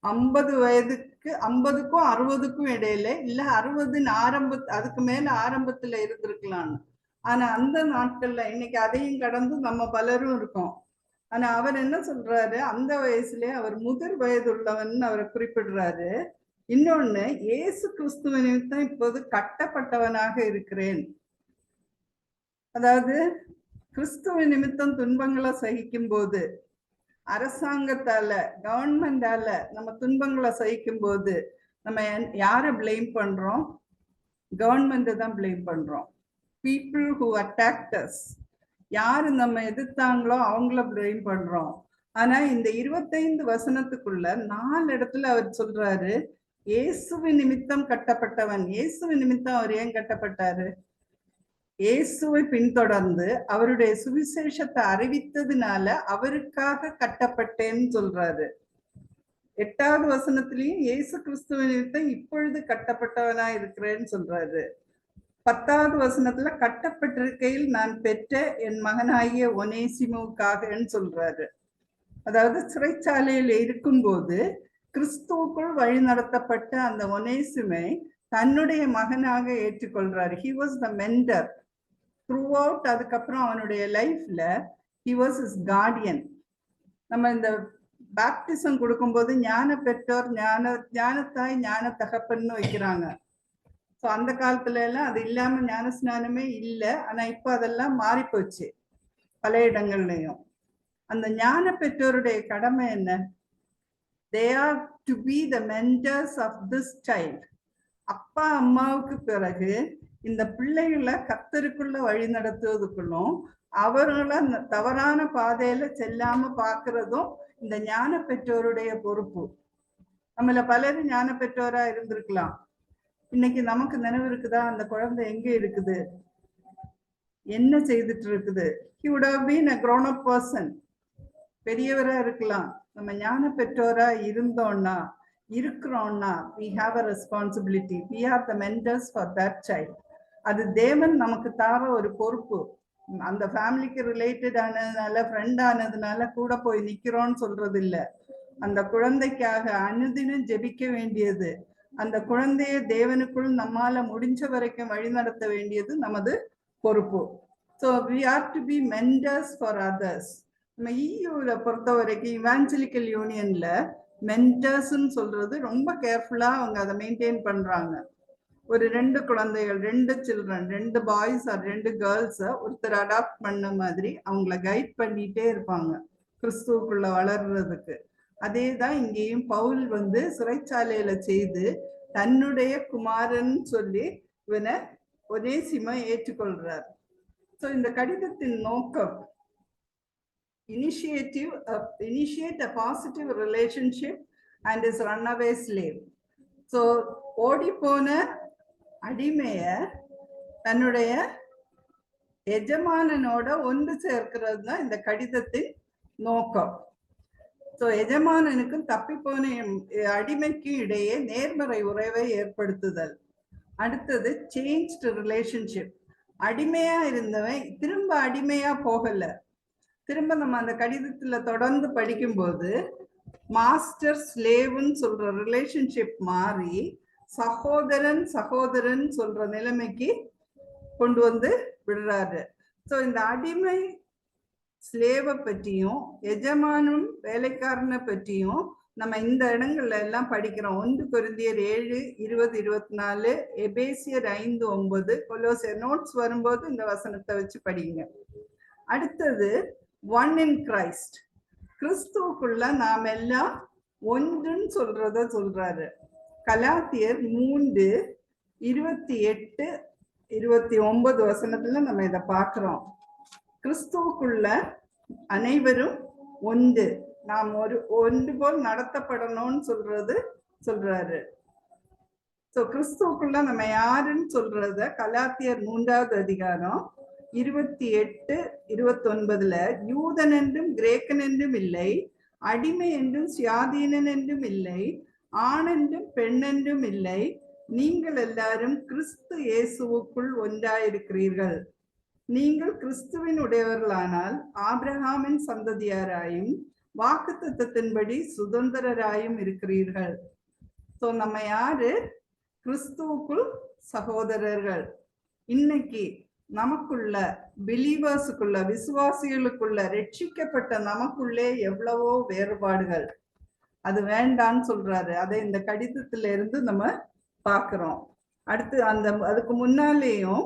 S1: 50 வயதுக்கு 50க்கும் 60க்கும் இடையில, இல்ல 60 அதுக்கு மேல ஆரம்பத்துல இருந்திருக்கலாம். ஆனா அந்த நாட்கள்ல, இன்னைக்கு அதையும் கடந்து நம்ம பலரும் இருக்கோம். ஆனா அவர் என்ன சொல்றாரு, அந்த வயசுல அவர் முதிர் வயதுள்ளவன் அவரை குறிப்பிடுறாரு. இன்னொன்னு, இயேசு கிறிஸ்துவ நிமித்தம் இப்போது கட்டப்பட்டவனாக இருக்கிறேன். அதாவது கிறிஸ்துவ நிமித்தம் துன்பங்களை சகிக்கும் போது, அரசாங்கத்தால, கவர்மெண்டால நம்ம துன்பங்களை சகிக்கும் போது நம்ம யாரை பிளேம் பண்றோம்? கவர்மெண்ட் தான் பிளேம் பண்றோம். பீப்புள் ஹூ அட்டாக்ட் அஸ், யாரு நம்ம எதிர்த்தாங்களோ அவங்கள பிளேம் பண்றோம். ஆனா இந்த 25 வசனத்துக்குள்ள 4 இடத்துல அவர் சொல்றாரு, இயேசுவின் நிமித்தம் கட்டப்பட்டவன். இயேசுவின் நிமித்தம் அவர் ஏன் கட்டப்பட்டாரு? இயேசுவை பின்தொடர்ந்து அவருடைய சுவிசேஷத்தை அறிவித்ததுனால அவருக்காக கட்டப்பட்டேன்னு சொல்றாரு. 8வது வசனத்திலையும் இயேசு கிறிஸ்துவ இப்பொழுது கட்டப்பட்டவனா இருக்கிறேன்னு சொல்றாரு. 10வது வசனத்துல கட்டப்பட்டிருக்கையில் நான் பெற்ற என் மகனாகிய ஒனேசிமுக்காகன்னு சொல்றாரு. அதாவது சிறைச்சாலையில் இருக்கும்போது கிறிஸ்துவுக்குள் வழி நடத்தப்பட்ட அந்த ஒனேசிமை தன்னுடைய மகனாக ஏற்றுக்கொள்றாரு. He was the mentor throughout. அதுக்கப்புறம் அவனுடைய லைஃப்ல ஹி வாஸ் இஸ் கார்டியன். நம்ம இந்த பேப்டிசம் கொடுக்கும்போது ஞான பெற்றோர், ஞானத்தாய், ஞான தகப்பன்னு வைக்கிறாங்க. ஸோ அந்த காலத்துல எல்லாம் அது இல்லாம ஞான ஸ்நானமே இல்லை. ஆனா இப்போ அதெல்லாம் மாறி போச்சு பல இடங்கள்லையும். அந்த ஞான பெற்றோருடைய கடமை என்ன? They are to be the mentors of this child. அப்பா அம்மாவுக்கு பிறகு இந்த பிள்ளைகளை கர்த்தருக்குள்ள வழி நடத்துவதுக்குள்ளும் அவர்களை தவறான பாதையில செல்லாம பாக்குறதும் இந்த ஞான பெற்றோருடைய பொறுப்பு. நம்மள பலரும் ஞான பெற்றோரா இருந்திருக்கலாம். இன்னைக்கு நமக்கு நினைவு இருக்குதா அந்த குழந்தை எங்க இருக்குது, என்ன செய்துட்டு இருக்குது? He would have been a grown up person. பெரியவரா இருக்கலாம். நம்ம ஞான பெற்றோரா இருந்தோம்னா இருக்கிறோம்னா we have a responsibility. We are the mentors for that child. அது தேவன் நமக்கு தார ஒரு பொறுப்பு. அந்த ஃபேமிலிக்கு ரிலேட்டட் ஆனதுனால, ஃப்ரெண்ட் ஆனதுனால கூட போய் நிக்கிறோம்னு சொல்றது இல்ல. அந்த குழந்தைக்காக அனுதினம் ஜெபிக்க வேண்டியது, அந்த குழந்தைய தேவனுக்குள் நம்மால முடிஞ்ச வரைக்கும் வழி நடத்த வேண்டியது நமது பொறுப்பு. So we are to be mentors for others. நம்ம இயூல பொறுத்த வரைக்கும் இவாஞ்சலிக்கல் யூனியன்ல மென்டர்ஸ்ன்னு சொல்றது ரொம்ப கேர்ஃபுல்லா அவங்க அதை மெயின்டைன் பண்றாங்க. ஒரு 2 குழந்தைகள், 2 சில்ட்ரன், 2 பாய்ஸ் ஆர் 2 கேர்ள்ஸ ஒருத்தர் அடாப்ட் பண்ண மாதிரி அவங்கள கைட் பண்ணிட்டே இருப்பாங்க கிறிஸ்துவுக்குள்ள வளர்றதுக்கு. அதே தான் இங்கேயும் பவுல் சிறைச்சாலையில செய்து தன்னுடைய குமாரன் சொல்லி இவனை ஒனேசிமை ஏற்றுக்கொள்றார். ஸோ இந்த கடிதத்தின் நோக்கம் initiate a positive relationship and his runaway slave. So ஓடி போன அடிமைய தன்னுடைய எஜமானனோட ஒன்று சேர்க்கிறது தான் இந்த கடிதத்தின் நோக்கம். ஸோ எஜமானனுக்கும் தப்பிப்போன அடிமைக்கும் இடையே நேர்மறை உறவை ஏற்படுத்துதல். அடுத்தது சேஞ்ச்டு ரிலேஷன்ஷிப். அடிமையா இருந்தவன் திரும்ப அடிமையா போகல. திரும்ப நம்ம அந்த கடிதத்துல தொடர்ந்து படிக்கும்போது மாஸ்டர் ஸ்லேவ்னு சொல்ற ரிலேஷன்ஷிப் மாறி சகோதரன் சகோதரன் சொல்ற நிலைமைக்கு கொண்டு விடுறாரு. ஸோ இந்த அடிமை ஸ்லேவை பற்றியும் எஜமானும் வேலைக்காரனை பற்றியும் நம்ம இந்த இடங்கள்ல எல்லாம் படிக்கிறோம். 1 கொரிந்தியர் 7:20-24, எபேசியர் 5:9, கொலோசியர் நோட்ஸ் வரும்போது இந்த வசனத்தை வச்சு படிங்க. அடுத்தது ஒன் இன் கிரைஸ்ட். கிறிஸ்துவுக்குள்ள நாம் எல்லாம் ஒன்றுன்னு சொல்றாரு. கலாத்தியர் 3:28-29 வசனத்துல நம்ம இதை பார்க்கிறோம். கிறிஸ்துவுக்குள்ள அனைவரும் ஒன்று, நாம் ஒன்று போல் நடத்தப்படணும்னு சொல்றாரு. சோ கிறிஸ்துவுக்குள்ள நம்ம யாருன்னு சொல்றத கலாத்தியர் 3வது அதிகாரம் 28-29 யூதன் என்றும் கிரேக்கன் என்றும் இல்லை, அடிமை என்றும் சுயாதீனன் என்றும் இல்லை, ஆண் என்றும் பெண் என்றும் இல்லை, நீங்கள் எல்லாரும் கிறிஸ்து இயேசுவுக்குள் ஒன்றாயிருக்கிறீர்கள். நீங்கள் கிறிஸ்துவின் உடையவர்களானால் ஆபிரகாமின் சந்ததியாராயும் வாக்குத்தத்தத்தின்படி சுதந்திரராயும் இருக்கிறீர்கள். சோ நம்ம யாரு? கிறிஸ்துவுக்குள் சகோதரர்கள். இன்னைக்கு நமக்குள்ள பிலீவர்ஸுக்குள்ள, விசுவாசிகளுக்குள்ள, ரட்சிக்கப்பட்ட நமக்குள்ளே எவ்வளவோ வேறுபாடுகள். அது வேண்டான்னு சொல்றாரு. அதை இந்த கடிதத்தில இருந்து நம்ம பார்க்கிறோம். அடுத்து அதுக்கு முன்னாலேயும்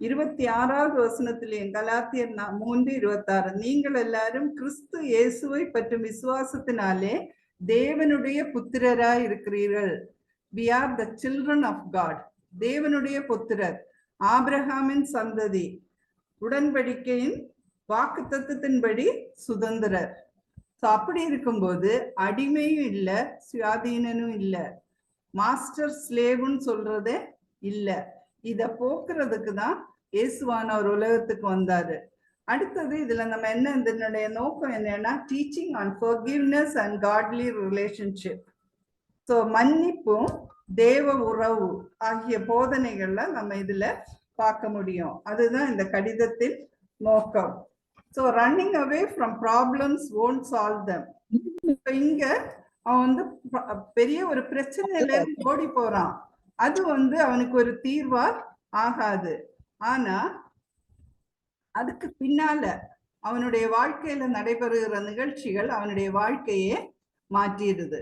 S1: 26வது வசனத்திலேயும் கலாத்தியர் 3:26, நீங்கள் எல்லாரும் கிறிஸ்து இயேசுவை பற்றும் விசுவாசத்தினாலே தேவனுடைய புத்திரராய் இருக்கிறீர்கள். We are the children of God. தேவனுடைய புத்திரர், ஆபிரகாமின் சந்ததி, உடன்படிக்கையின் வாக்குத்தத்தத்தின்படி சுதந்திரர். அப்படி இருக்கும்போது அடிமையும் இல்ல, சுயாதீனனும் இல்ல, மாஸ்டர் ஸ்லேவ்னு சொல்றதே இல்ல. இத போக்குறதுக்கு தான் இயேசுவானவர் உலகத்துக்கு வந்தாரு. அடுத்தது இதுல நம்ம என்ன, இதனுடைய நோக்கம் என்னன்னா, teaching on forgiveness and godly relationship. So மன்னிப்பும் தேவ உறவு ஆகிய போதனைகள்ல நம்ம இதுல பார்க்க முடியும். அதுதான் இந்த கடிதத்தின் நோக்கம். So running away from problems won't solve them. இங்க அவன் வந்து பெரிய ஒரு பிரச்சனையில இருந்து ஓடி போறான். அது வந்து அவனுக்கு ஒரு தீர்வா ஆகாது. ஆனா அதுக்கு பின்னால அவனுடைய வாழ்க்கையில நடைபெறுகிற நிகழ்ச்சிகள் அவனுடைய வாழ்க்கையே மாற்றிடுது.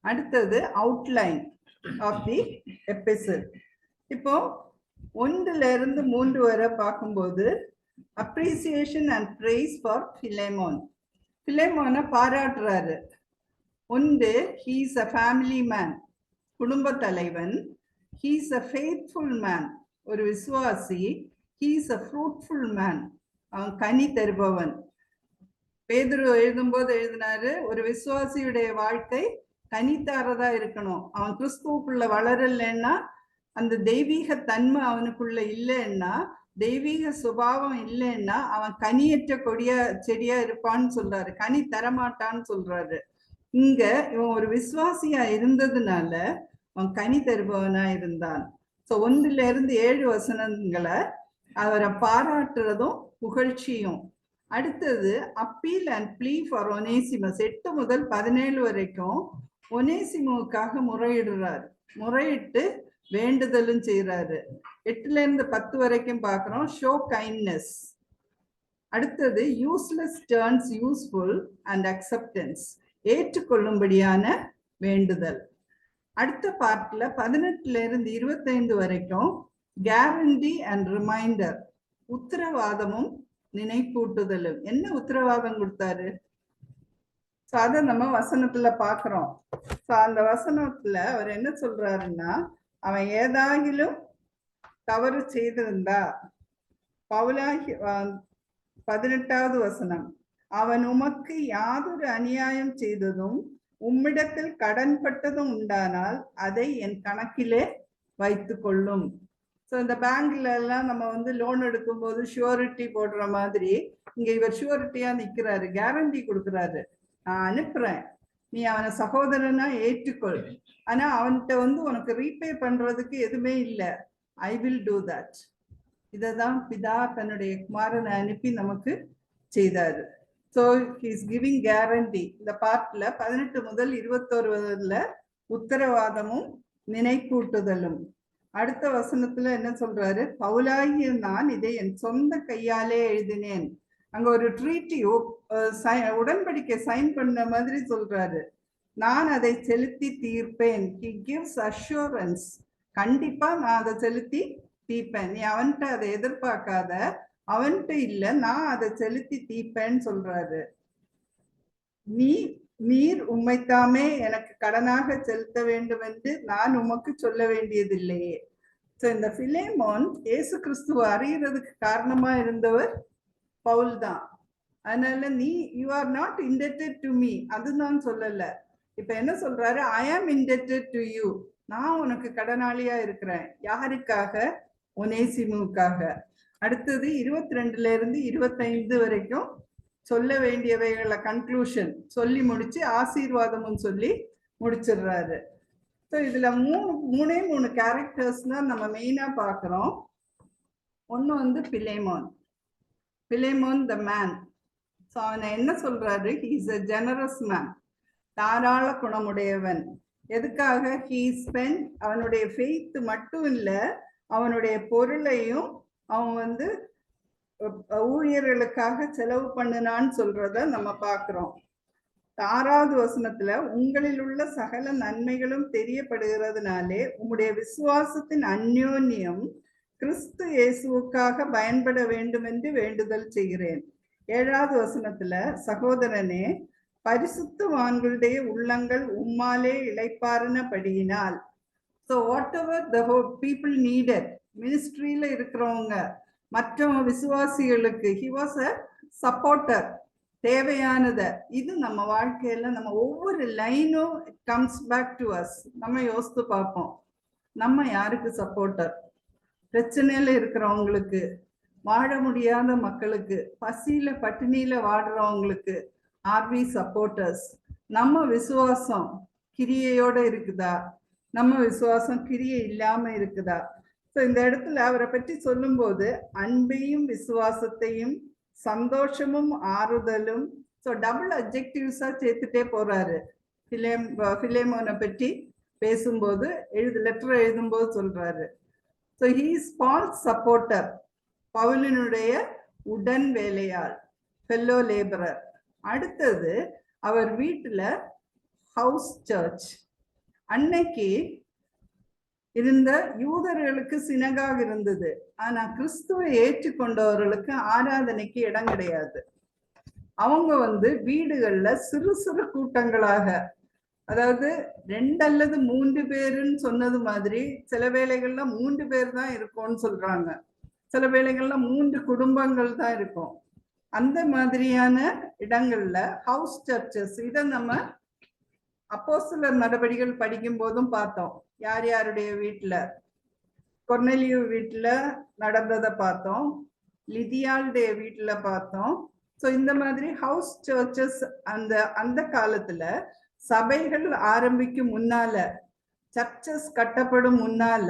S1: அடுத்தது அவுட்லைன் ஆஃப் தி எபிசோட். இப்போ 1-3 வரை பார்க்கும்போது appreciation and praise for Philemon. பிலேமோனை பாராட்டுறாரு. he is a family man, குடும்ப தலைவன். he is a faithful man, ஒரு விசுவாசி. he is a fruitful man, அவன் கனி தருபவன். பேதுரு எழுதும்போது எழுதினாரு, ஒரு விசுவாசியுடைய வாழ்க்கை கனித்தாரதா இருக்கணும். அவன் கிறிஸ்துவுக்குள்ள வளரலைன்னா, அந்த தெய்வீக தன்மை அவனுக்குள்ள இல்லைன்னா, தெய்வீக சுபாவம் இல்லைன்னா அவன் கனியற்ற செடியா இருப்பான்னு சொல்றாரு, கனி தரமாட்டான்னு சொல்றாரு. இங்க இவன் ஒரு விசுவாசியா இருந்ததுனால அவன் கனி தருபவனா இருந்தான். ஸோ 1-7 வசனங்களை அவரை பாராட்டுறதும் புகழ்ச்சியும். அடுத்தது அப்பீல் அண்ட் ப்ளீ ஃபார் ஒனேசிமஸ். 8-17 வரைக்கும் ஒனேசிமுக்காக முறையிடுறாரு. முறையிட்டு வேண்டுதலும் செய்யறாரு. 8-10 வரைக்கும் பார்க்கிறோம் ஷோ கைண்ட்னஸ். அடுத்தது useless turns useful and acceptance, ஏற்றுக்கொள்ளும்படியான வேண்டுதல். அடுத்த பார்ட்ல 18-25 வரைக்கும் கேரண்டி அண்ட் ரிமைண்டர், உத்தரவாதமும் நினைப்பூட்டுதலும். என்ன உத்தரவாதம் கொடுத்தாரு? அதை நம்ம வசனத்துல பாக்குறோம். அந்த வசனத்துல அவர் என்ன சொல்றாருன்னா, அவன் ஏதாகிலும் தவறு செய்திருந்தா, பவுலாகி 18வது வசனம், அவன் உமக்கு யாதொரு அநியாயம் செய்ததும் உம்மிடத்தில் கடன்பட்டதும் உண்டானால் அதை என் கணக்கிலே வைத்து கொள்ளும். ஸோ இந்த பேங்க்ல எல்லாம் நம்ம வந்து லோன் எடுக்கும் போது ஷூரிட்டி போடுற மாதிரி இங்க இவர் ஷூரிட்டியா நிக்கிறாரு, கேரண்டி கொடுக்குறாரு. நான் அனுப்புறேன், நீ அவனை சகோதரனா ஏற்றுக்கொள், ஆனா அவன்கிட்ட வந்து உனக்கு ரீபே பண்றதுக்கு எதுவுமே இல்லை. I will do that. இததான் பிதா தன்னுடைய குமாரனை அனுப்பி நமக்கு செய்தாரு. So he's giving guarantee. இந்த பார்ட்ல 18-21 உத்தரவாதமும் நினைப்பூட்டுதலும். அடுத்த வசனத்துல என்ன சொல்றாரு? பவுலாகிய நான் இதை என் சொந்த கையாலே எழுதினேன். அங்க ஒரு ட்ரீட்டி, உடன்படிக்கை சைன் பண்ண மாதிரி சொல்றாரு. நான் அதை செலுத்தி தீர்ப்பேன். ஹி கிவ்ஸ் அஷூரன்ஸ், கண்டிப்பா நான் அதை செலுத்தி தீர்ப்பேன். நீ அவன்கிட்ட அதை எதிர்பார்க்காத, அவன்கிட்ட இல்ல, நான் அதை செலுத்தி தீர்ப்பேன்னு சொல்றாரு. நீர் உம்மைத்தாமே எனக்கு கடனாக செலுத்த வேண்டும் என்று நான் உமக்கு சொல்ல வேண்டியதில்லையே. சோ இந்த பிலேமோன் இயேசு கிறிஸ்துவ அறியறதுக்கு காரணமா இருந்தவர் பவுல் தான். அதனால you are not indebted to me, அது நான் சொல்லல. இப்ப என்ன சொல்றாரு? ஐ ஆம் இண்டெட்டட் டு யூ, நான் உனக்கு கடனாளியா இருக்கிறேன். யாருக்காக? ஒனேசிமுக்காக. அடுத்தது 22-25 வரைக்கும் சொல்ல வேண்டியவைகளை கன்க்ளூஷன் சொல்லி முடிச்சு ஆசீர்வாதமும் சொல்லி முடிச்சிடுறாரு. ஸோ இதுல மூணே கேரக்டர்ஸ் தான் நம்ம மெயினா பாக்குறோம். ஒன்னு வந்து பிலேமோன் த மேன். ஸோ அவனை என்ன சொல்றாரு? He is a generous man, தாராள குணமுடையவன். எதுக்காக? ஹி ஸ்பெண்ட், அவனுடைய ஃபெய்த் மட்டும் இல்ல, அவனுடைய பொருளையும் அவன் வந்து ஊழியர்களுக்காக செலவு பண்ணினான்னு சொல்றத நம்ம பாக்குறோம். 6வது வசனத்துல, உங்களில் உள்ள சகல நன்மைகளும் தெரியப்படுகிறதுனாலே உம்முடைய விசுவாசத்தின் அந்யோன்யம் கிறிஸ்து இயேசுவுக்காக பயன்பட வேண்டும் என்று வேண்டுதல் செய்கிறேன். 7வது வசனத்துல, சகோதரனே, பரிசுத்தவான்களுடைய உள்ளங்கள் உம்மாலே இளைப்பாறினபடியினால். So whatever the people needed, மினிஸ்ட்ரியில இருக்கிறவங்க மற்ற விசுவாசிகளுக்கு he was a supporter, தேவையானத. இது நம்ம வாழ்க்கையில நம்ம ஒவ்வொரு லைனும் comes back to us. நம்ம யோசித்து பார்ப்போம், நம்ம யாருக்கு சப்போர்ட்டர்? பிரச்சனையில இருக்கிறவங்களுக்கு, வாழ முடியாத மக்களுக்கு, பசியில பட்டினியில வாடுறவங்களுக்கு ஆர் வி சப்போர்ட்டர்ஸ்? நம்ம விசுவாசம் கிரியையோட இருக்குதா, நம்ம விசுவாசம் கிரியை இல்லாம இருக்குதா? ஸோ இந்த இடத்துல அவரை பற்றி சொல்லும்போது அன்பையும் விசுவாசத்தையும் சந்தோஷமும் ஆறுதலும், ஸோ டபுள் அப்ஜெக்டிவ்ஸா சேர்த்துட்டே போறாரு. பிலேமோனை பற்றி பேசும்போது லெட்டர் எழுதும்போது சொல்றாரு. So he is Paul's supporter, பவுலினுடைய உடன் வேலையாள், ஃபெல்லோ லேபரர். அடுத்தது அவர் வீட்டுல ஹவுஸ் சர்ச். அன்னைக்கு இருந்த யூதர்களுக்கு சினகாக இருந்தது, ஆனா கிறிஸ்துவை ஏற்றுக்கொண்டவர்களுக்கு ஆராதனைக்கு இடம் கிடையாது. அவங்க வீடுகள்ல சிறு சிறு கூட்டங்களாக, அதாவது 2 அல்லது 3 பேருன்னு சொன்னது மாதிரி சில வேளைகள்ல 3 பேர் தான் இருக்கும்னு சொல்றாங்க, சில வேளைகள்ல 3 குடும்பங்கள் தான் இருக்கும். அந்த மாதிரியான இடங்கள்ல ஹவுஸ் சர்ச்சஸ். இதை நம்ம அப்போஸ்தலர் நடவடிக்கைகள் படிக்கும் போதும் பார்த்தோம். யார் யாருடைய வீட்டுல, கொர்நேலியு வீட்டுல நடந்ததை பார்த்தோம், லிதியாளுடைய வீட்டுல பார்த்தோம். ஸோ இந்த மாதிரி ஹவுஸ் சர்ச்சஸ் அந்த காலத்துல சபைகள் ஆரம்பிக்கும் முன்னால, சர்ச்சஸ் கட்டப்படும் முன்னால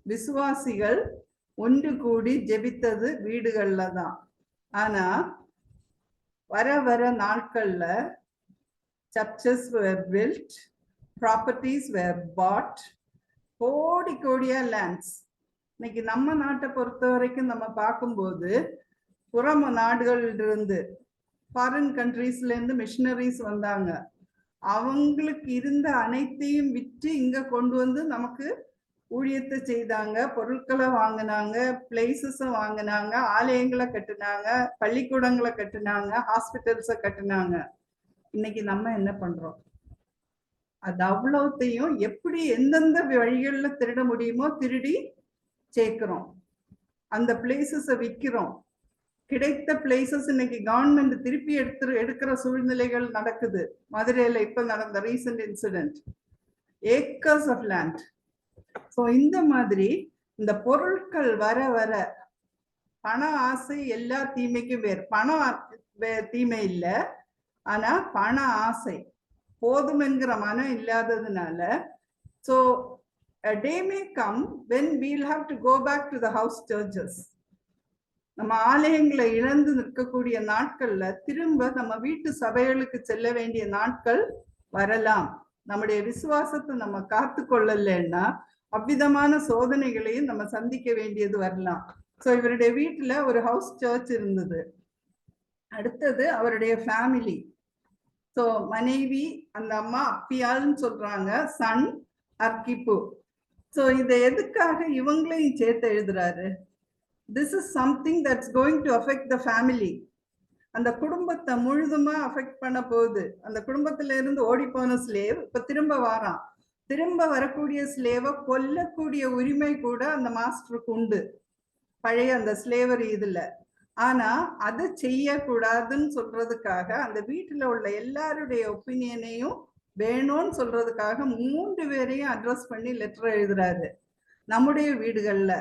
S1: விசுவாசிகள் ஒன்று கூடி ஜெபித்தது வீடுகள்ல தான். ஆனா வர வர நாட்கள்ல churches were built, properties were bought, கோடி கோடியா லேண்ட்ஸ். இன்னைக்கு நம்ம நாட்டை பொறுத்த வரைக்கும் நம்ம பார்க்கும்போது புற நாடுகள்ல இருந்து, ஃபாரின் கண்ட்ரீஸ்ல இருந்து மிஷினரிஸ் வந்தாங்க. அவங்களுக்கு இருந்த அனைத்தையும் விற்று இங்க கொண்டு வந்து நமக்கு ஊழியத்தை செய்தாங்க, பொருட்களை வாங்கினாங்க, பிளேசஸை வாங்கினாங்க, ஆலயங்களை கட்டினாங்க, பள்ளிக்கூடங்களை கட்டினாங்க, ஹாஸ்பிட்டல்ஸை கட்டினாங்க. இன்னைக்கு நம்ம என்ன பண்றோம்? அது அவ்வளவுத்தையும் எப்படி எந்தெந்த வழிகள்ல திருட முடியுமோ திருடி சேர்க்கிறோம், அந்த பிளேசஸை விற்கிறோம். கிடைத்த பிளேசஸ் இன்னைக்கு கவர்மெண்ட் திருப்பி எடுக்கிற சூழ்நிலைகள் நடக்குது. மதுரையில இப்ப நடந்த recent incident, acres of land. So இந்த மாதிரி இந்த பொருட்கள் வர வர பண ஆசை எல்லா தீமைக்கும் வேறு. பணம் தீமை இல்லை, ஆனா பண ஆசை, போதும் என்கிற மனம் இல்லாததுனால. So a day may come when we'll have to go back to the house churches. நம்ம ஆலயங்களை இழந்து நிற்கக்கூடிய நாட்கள்ல திரும்ப நம்ம வீட்டு சபைகளுக்கு செல்ல வேண்டிய நாட்கள் வரலாம். நம்முடைய விசுவாசத்தை நம்ம காத்து கொள்ளலைன்னா அவ்விதமான சோதனைகளையும் நம்ம சந்திக்க வேண்டியது வரலாம். ஸோ இவருடைய வீட்டுல ஒரு ஹவுஸ் சர்ச் இருந்தது. அடுத்தது அவருடைய ஃபேமிலி. ஸோ மனைவி, அந்த அம்மா அப்பியால்னு சொல்றாங்க, சன் அர்கிப்பு. ஸோ இதை எதுக்காக இவங்களையும் சேர்த்து எழுதுறாரு? This is something that's going to affect the family. அந்த குடும்பத்தை முழுதுமா அஃபெக்ட் பண்ண போகுது. அந்த குடும்பத்துல இருந்து ஓடி போன ஸ்லேவ் இப்ப திரும்ப வாரான். திரும்ப வரக்கூடிய ஸ்லேவை கொல்லக்கூடிய உரிமை கூட அந்த மாஸ்டருக்கு உண்டு, பழைய அந்த ஸ்லேவரி இதுல. ஆனா அது செய்யக்கூடாதுன்னு சொல்றதுக்காக அந்த வீட்டுல உள்ள எல்லாருடைய ஒப்பீனியனையும் வேணும்னு சொல்றதுக்காக 3 பேரையும் அட்ரஸ் பண்ணி லெட்டர் எழுதுறாரு. நம்முடைய வீடுகள்ல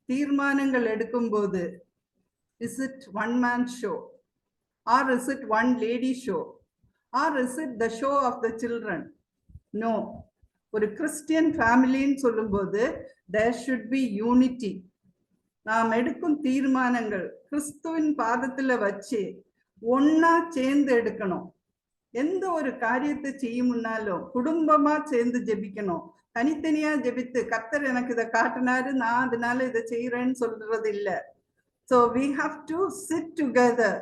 S1: தீர்மானங்கள் எடுக்கும் போது, is it one man show, or is it one lady show, or is it the show of the children? No. ஒரு கிறிஸ்டியன் ஃபேமிலின்னு சொல்லும்போது தேர் ஷுட் பி யூனிட்டி. நாம் எடுக்கும் தீர்மானங்கள் கிறிஸ்துவின் பாதத்துல வச்சு ஒன்னா சேர்ந்து எடுக்கணும். எந்த ஒரு காரியத்தை செய்யும் முன்னாலும் குடும்பமா சேர்ந்து ஜெபிக்கணும். தனித்தனியா ஜெபித்து கர்த்தர் எனக்கு இதை காட்டினாரு, நான் அதனால இதை செய்யறேன்னு சொல்றது இல்லை. So we have to sit together,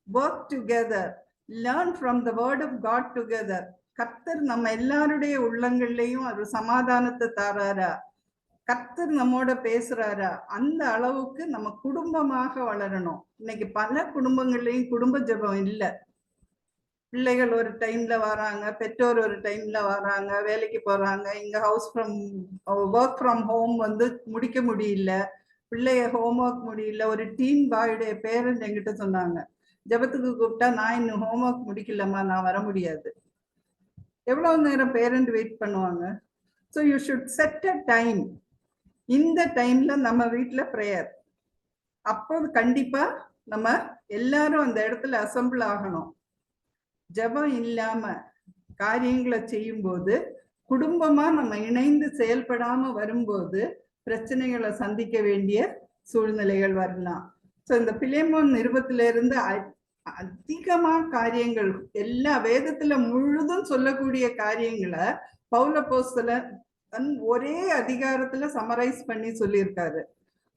S1: work together, learn from the word of God together. கர்த்தர் நம்ம எல்லாருடைய உள்ளங்கள்லையும் ஒரு சமாதானத்தை தாராரா, கர்த்தர் நம்மோட பேசுறாரா, அந்த அளவுக்கு நம்ம குடும்பமாக வளரணும். இன்னைக்கு பல குடும்பங்கள்லயும் குடும்ப ஜெபம் இல்லை. பிள்ளைகள் ஒரு டைம்ல வராங்க, பெற்றோர் ஒரு டைம்ல வராங்க, வேலைக்கு போறாங்க, இங்க ஒர்க் ஃப்ரம் ஹோம் முடிக்க முடியல, பிள்ளைய ஹோம்ஒர்க் முடியல. ஒரு டீன் பாயுடைய பேரண்ட் என்கிட்ட சொன்னாங்க, ஜெபத்துக்கு கூப்பிட்டா நான் இன்னும் ஹோம்ஒர்க் முடிக்கலம்மா, நான் வர முடியாது. எவ்வளவு நேரம் பேரண்ட் வெயிட் பண்ணுவாங்க? So you should set a time. இந்த டைம்ல நம்ம வீட்டுல ப்ரேயர், அப்போ கண்டிப்பா நம்ம எல்லாரும் அந்த இடத்துல அசம்பிள் ஆகணும். ஜெபம் இல்லாம காரியங்களை செய்யும் போது, குடும்பமா நம்ம இணைந்து செயல்படாம வரும்போது பிரச்சனைகளை சந்திக்க வேண்டிய சூழ்நிலைகள் வரலாம். ஸோ இந்த பிலேமோன் நிருபத்திலிருந்து அதிகமா காரியங்கள், எல்லா வேதத்துல முழுதும் சொல்லக்கூடிய காரியங்களை பவுல் அப்போஸ்தலன் ஒரே அதிகாரத்துல சமரைஸ் பண்ணி சொல்லியிருக்காரு.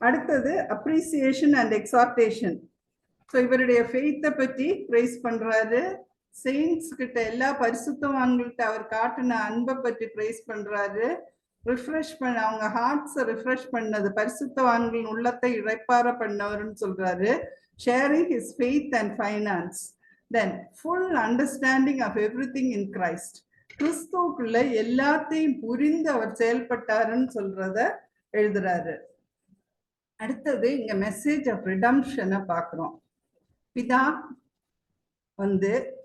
S1: அடுத்தது அப்ரிசியேஷன் அண்ட் எக்ஸார்டேஷன். ஸோ இவருடைய ஃபெய்த்தை பற்றி பிரைஸ் பண்றாரு. செயின்ட்ஸ் கிட்ட, எல்லா பரிசுத்தவான்கள்ட்ட அவர் காட்டின அன்பை பற்றி பிரைஸ் பண்றாரு. ரிஃப்ரெஷ் பண்ண, அவங்க ஹார்ட்ஸை ரிஃப்ரெஷ் பண்ணது, பரிசுத்தவான்களின் உள்ளத்தை இழைப்பார பண்ணவர்னு சொல்றாரு. Sharing his faith and finance. Then full understanding of everything in Christ. கிறிஸ்துவுக்குள்ள எல்லாத்தையும் புரிந்து அவர் செயல்பட்டாருன்னு சொல்றத எழுதுறாரு. அடுத்தது இங்க மெசேஜ் ஆஃப் ரிடம்ஷனை பார்க்கிறோம். பிதா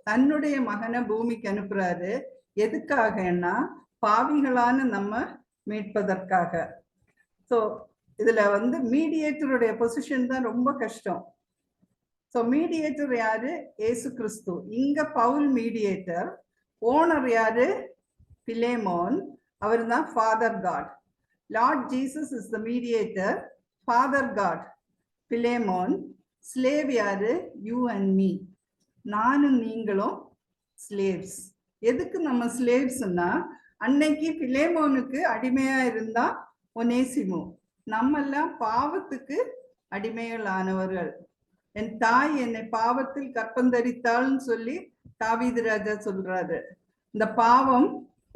S1: தன்னுடைய மகனை பூமிக்கு அனுப்புறாரு. எதுக்காகன்னா பாவிகளான நம்ம மீட்பதற்காக. ஸோ இதுல மீடியேட்டருடைய பொசிஷன் தான் ரொம்ப கஷ்டம். ஸோ மீடியேட்டர் யாரு? ஏசு கிறிஸ்து. இங்க பவுல் மீடியேட்டர். ஓனர் யாரு? பிலேமோன். அவர் தான் father God. Lord Jesus is the mediator, father God. Philemon. Slave யாரு? You and me. நானும் நீங்களும் ஸ்லேவ்ஸ். எதுக்கு நம்ம ஸ்லேவ்ஸ்னா, அன்னைக்கு பிலேமோனுக்கு அடிமையா இருந்தா ஒனேசிமு. நம்ம எல்லாம் பாவத்துக்கு அடிமைகள் ஆனவர்கள். என் தாய் என்னை பாவத்தில் கற்பந்தரித்தாள்னு சொல்லி தாவீது ராஜா சொல்றாரு. இந்த பாவம்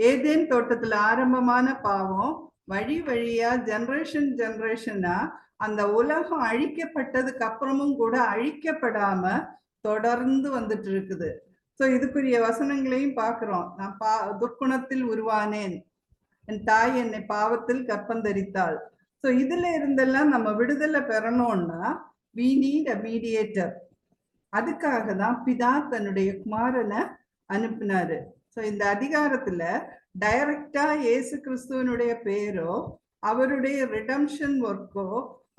S1: ஏதேன் தோட்டத்துல ஆரம்பமான பாவம் வழி வழியா ஜெனரேஷனா அந்த உலகம் அழிக்கப்பட்டதுக்கு அப்புறமும் கூட அழிக்கப்படாம தொடர்ந்து வந்துட்டு இருக்குது. ஸோ இதுக்குரிய வசனங்களையும் பார்க்கிறோம். நான் துர்க்குணத்தில் உருவானேன், என் தாய் என்னை பாவத்தில் கற்பந்தரித்தாள். ஸோ இதுல இருந்தெல்லாம் நம்ம விடுதலை பெறணும்னா we need a mediator. அதுக்காக தான் பிதா தன்னுடைய குமாரனை அனுப்பினாரு. ஸோ இந்த அதிகாரத்துல டைரக்டா இயேசு கிறிஸ்துவனுடைய பேரோ அவருடைய ரிடம்ஷன் ஒர்க்கோ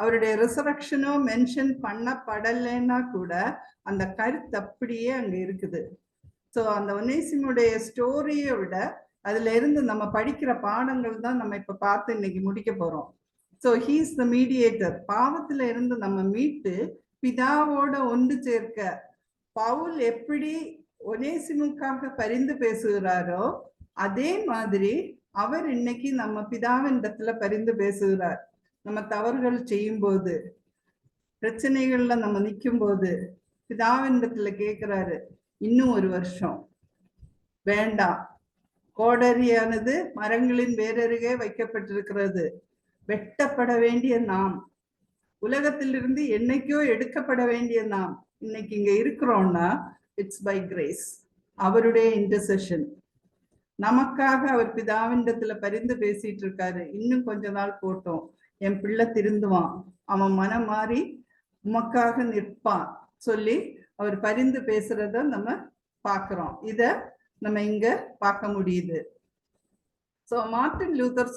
S1: அவருடைய ரிசரக்ஷனோ மென்ஷன் பண்ணப்படலைன்னா கூட அந்த கருத்து அப்படியே அங்க இருக்குது. ஸோ அந்த ஒனேசிமுடைய ஸ்டோரியை விட அதுல இருந்து நம்ம படிக்கிற பாடங்கள் தான் நம்ம இப்ப பார்த்து இன்னைக்கு முடிக்க போறோம். So he's the mediator. பாவத்துல இருந்து நம்ம மீட்டு பிதாவோட ஒன்று சேர்க்க பவுல் எப்படி ஒனேசிமுக்காக பரிந்து பேசுகிறாரோ அதே மாதிரி அவர் இன்னைக்கு நம்ம பிதாவின் இடத்துல பரிந்து பேசுகிறார். நம்ம தவறுகள் செய்யும் போது, பிரச்சனைகள்ல நம்ம நிற்கும் போது பிதாவின் இடத்துல கேட்கிறாரு, இன்னும் 1 வருஷம் வேண்டாம், கோடரியானது மரங்களின் வேறருகே வைக்கப்பட்டிருக்கிறது, வெட்டப்பட வேண்டிய நாம், உலகத்திலிருந்து என்னைக்கோ எடுக்கப்பட வேண்டிய நாம் இன்னைக்கு இங்க இருக்கிறோம்னா இட்ஸ் பை கிரேஸ், அவருடைய இன்டர்செஷன். நமக்காக அவர் பிதாவிண்டத்துல பரிந்து பேசிட்டு இருக்காரு. இன்னும் கொஞ்ச நாள் போட்டோம், என் பிள்ளை திருந்துவான், அவன் மனம் மாறி உமக்காக நிற்பான் சொல்லி அவர் பரிந்து பேசுறத நம்ம பார்க்கிறோம். இத நம்ம இங்க பார்க்க முடியுது. சோ மார்ட்டின் லூதர்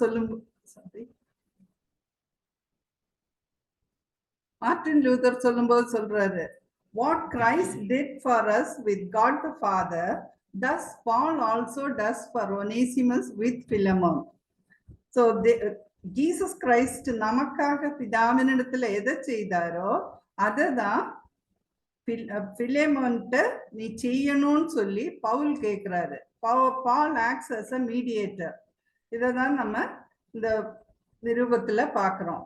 S1: சொல்லும்போது சொல்றாரு, what Christ did for us with God the Father, thus Paul also does for Onesimus with Philemon. So Jesus Christ நமக்காக பிதாவினிடத்துல எதை செய்தாரோ அததான் பிலேமோன்ட்ட நீ செய்யணும்னு சொல்லி பவுல் கேட்கிறாரு. Paul acts as a mediator. இதான் நம்ம இந்த நிருபத்துல பாக்குறோம்.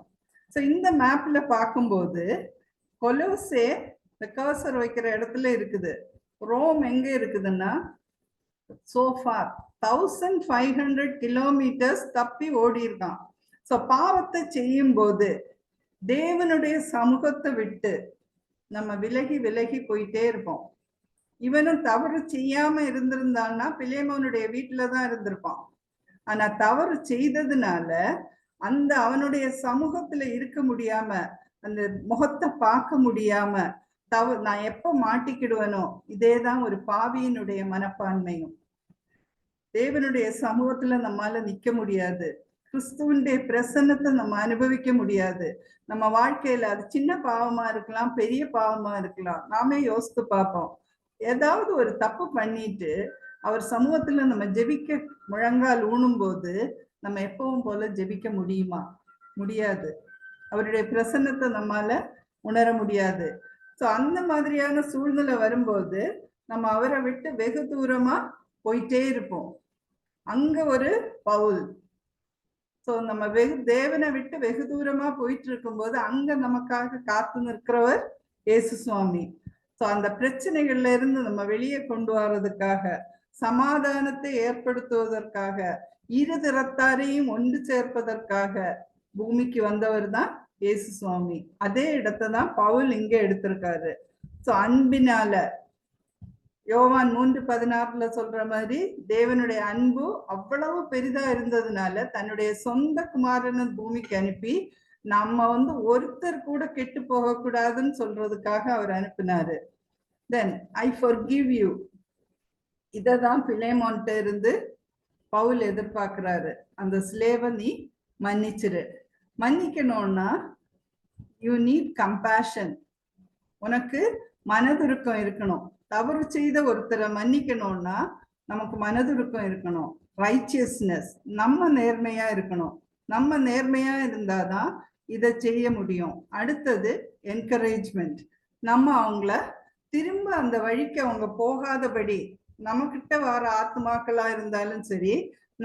S1: ஸோ இந்த மேப்ல பார்க்கும்போது கொலோசே இந்த கர்சர் வைக்கிற இடத்துல இருக்குது. ரோம் எங்க இருக்குதுன்னா சோஃபார் 1500 கிலோமீட்டர்ஸ் தப்பி ஓடி இருக்கான். ஸோ பாவத்தை செய்யும் போது தேவனுடைய சமூகத்தை விட்டு நம்ம விலகி விலகி போயிட்டே இருப்போம். இவனும் தவறு செய்யாம இருந்திருந்தான்னா பிலேமோனுடைய வீட்டுலதான் இருந்திருப்பான். ஆனா தவறு செய்ததுனால அந்த அவனுடைய சமூகத்துல இருக்க முடியாம, அந்த முகத்தை பார்க்க முடியாம, நான் எப்ப மாட்டிக்கிடுவனோ, இதேதான் ஒரு பாவியினுடைய மனப்பான்மையும். தேவனுடைய சமூகத்துல நம்மால நிக்க முடியாது. கிறிஸ்துவனுடைய பிரசன்னத்தை நம்ம அனுபவிக்க முடியாது. நம்ம வாழ்க்கையில அது சின்ன பாவமா இருக்கலாம், பெரிய பாவமா இருக்கலாம். நாமே யோசித்து பார்ப்போம். ஏதாவது ஒரு தப்பு பண்ணிட்டு அவர் சமூகத்துல நம்ம ஜெபிக்க முழங்கால் ஊனும் போது நம்ம எப்பவும் போல ஜெபிக்க முடியுமா? முடியாது. அவருடைய பிரசன்னத்தை நம்மால உணர முடியாது. ஸோ அந்த மாதிரியான சூழ்நிலை வரும்போது நம்ம அவரை விட்டு வெகு தூரமா போயிட்டே இருப்போம். அங்க ஒரு பவுல். ஸோ நம்ம தேவனை விட்டு வெகு தூரமா போயிட்டு இருக்கும்போது அங்க நமக்காக காத்து நிற்கிறவர் இயேசு சுவாமி. ஸோ அந்த பிரச்சனைகள்ல இருந்து நம்ம வெளியே கொண்டு வர்றதுக்காக, சமாதானத்தை ஏற்படுத்துவதற்காக, இரு திறத்தாரையும் ஒன்று சேர்ப்பதற்காக பூமிக்கு வந்தவர் தான் இயேசு சுவாமி. அதே இடத்தை தான் பவுல் இங்க எடுத்திருக்காரு. ஸோ அன்பினால யோவான் 3:16 சொல்ற மாதிரி தேவனுடைய அன்பு அவ்வளவு பெரிதா இருந்ததுனால தன்னுடைய சொந்த குமாரனை பூமிக்கு அனுப்பி நம்ம ஒருத்தர் கூட கெட்டு போக கூடாதுன்னு சொல்றதுக்காக அவர் அனுப்பினாரு. தென் ஐ forgive you. இததான் பிலேமோன்ட்ட இருந்து பவுல் எதிர்பார்க்கிறாரு. அந்த ஸ்லேவை நீ மன்னிச்சிரு. மன்னிக்கணும்னா யூ நீட் கம்பேஷன். உனக்கு மனதுருக்கம் இருக்கணும். தவறு செய்த ஒருத்தரை மன்னிக்கணும்னா நமக்கு மனதுருக்கம் இருக்கணும். ரைச்சியஸ்னஸ், நம்ம நேர்மையா இருக்கணும். நம்ம நேர்மையா இருந்தாதான் இதை செய்ய முடியும். அடுத்தது என்கரேஜ்மெண்ட். நம்ம அவங்கள திரும்ப அந்த வழிக்கு அவங்க போகாதபடி, நம்ம கிட்ட வர ஆத்மாக்களா இருந்தாலும் சரி,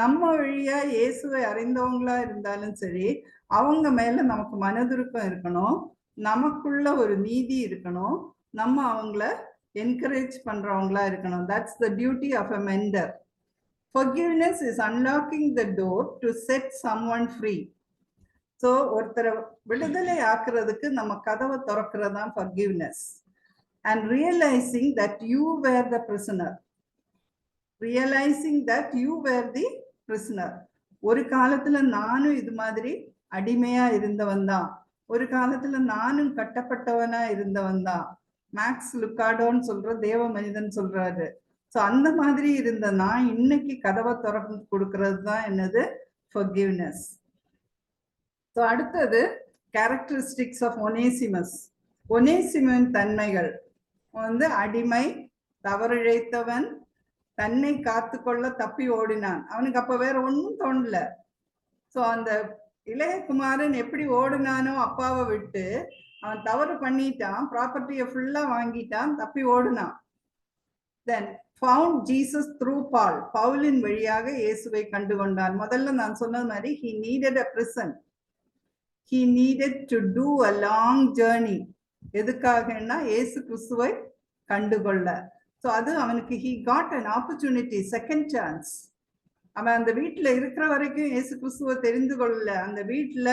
S1: நம்ம வழியா இயேசுவை அறிந்தவங்களா இருந்தாலும் சரி, அவங்க மேல நமக்கு மனதுருக்கம் இருக்கணும். நமக்குள்ள ஒரு நீதி இருக்கணும். நம்ம அவங்கள என்கரேஜ் பண்றவங்களா இருக்கணும். That's the duty of a mentor. Forgiveness is unlocking the door to set someone free. So ஒருத்தரை விடுதலை ஆக்குறதுக்கு நம்ம கதவை திறக்கிறதான் forgiveness. And realizing that you were the prisoner. Realizing that you were the prisoner. ஒரு காலத்துல நானும் இது மாதிரி அடிமையா இருந்தவன் தான். ஒரு காலத்துல நானும் கட்டப்பட்டவனா இருந்தவன் தான். மேக்ஸ் லுக்காடோன்னு சொல்ற தேவ மனிதன் சொல்றாரு. ஸோ அந்த மாதிரி இருந்த நான் இன்னைக்கு கதவை திறந்து கொடுக்கறது தான் என்னது forgiveness. ஸோ அடுத்தது கேரக்டரிஸ்டிக்ஸ் ஆஃப் ஒனேசிமஸ். ஒனேசிமன் தன்மைகள் அடிமை, தவறிழைத்தவன், தன்னை காத்துக்கொள்ள தப்பி ஓடினான். அவனுக்கு அப்ப வேற ஒன்றும் தோணல. ஸோ அந்த இளைய குமாரன் எப்படி ஓடினானோ அப்பாவை விட்டு, அவன் தவறு பண்ணிட்டான், ப்ராப்பர்ட்டியை ஃபுல்லா வாங்கிட்டான், தப்பி ஓடினான். தென் ஃபவுண்ட் ஜீசஸ் த்ரூ பால். பவுலின் வழியாக இயேசுவை கண்டு கொண்டான். முதல்ல நான் சொன்னது மாதிரி he needed a prison. He needed to do a long journey. எதுக்காகன்னா இயேசு கிறிஸ்துவை கண்டுகொள்ள. ஸோ அது அவனுக்கு he got an opportunity, second chance. அவன் அந்த வீட்டுல இருக்கிற வரைக்கும் இயேசு கிறிஸ்துவை தெரிந்து கொள்ளல. அந்த வீட்டுல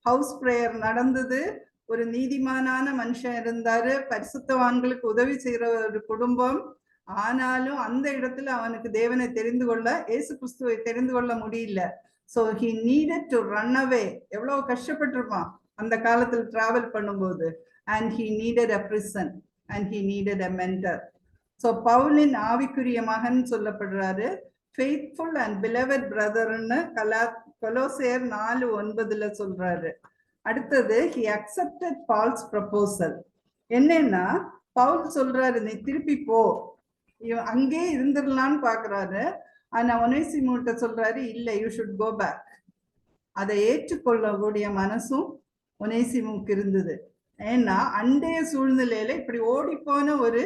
S1: ஹவுஸ் பிரேயர் நடந்தது. ஒரு நீதிமானான மனுஷன் இருந்தாரு, பரிசுத்தவான்களுக்கு உதவி செய்யற ஒரு குடும்பம். ஆனாலும் அந்த இடத்துல அவனுக்கு தேவனை தெரிந்து கொள்ள, இயேசு கிறிஸ்துவை தெரிந்து கொள்ள முடியல. So he needed to run away. எவ்வளவு கஷ்டப்பட்டிருப்பான் அந்த காலத்துல டிராவல் பண்ணும்போது. and he needed a prison and he needed a mentor. So பவுலின் ஆவிக்குரிய மகன் சொல்லப்படுறாரு. faithful and beloved brotherன்னு கொலோசியர் 4:9 சொல்றாரு. அடுத்தது he accepted Paul's proposal. என்னன்னா பவுல் சொல்றாரு நீ திருப்பி போ, அங்கே இருந்துடலான்னு பாக்குறாரு. ஆனா ஒனேசிமுட்ட சொல்றாரு இல்ல, யூ ஷுட் கோ பேக். அதை ஏற்றுக்கொள்ளக்கூடிய மனசும் ஒனேசிமுக்கு இருந்தது. ஏன்னா அண்டைய சூழ்நிலையில இப்படி ஓடி போன ஒரு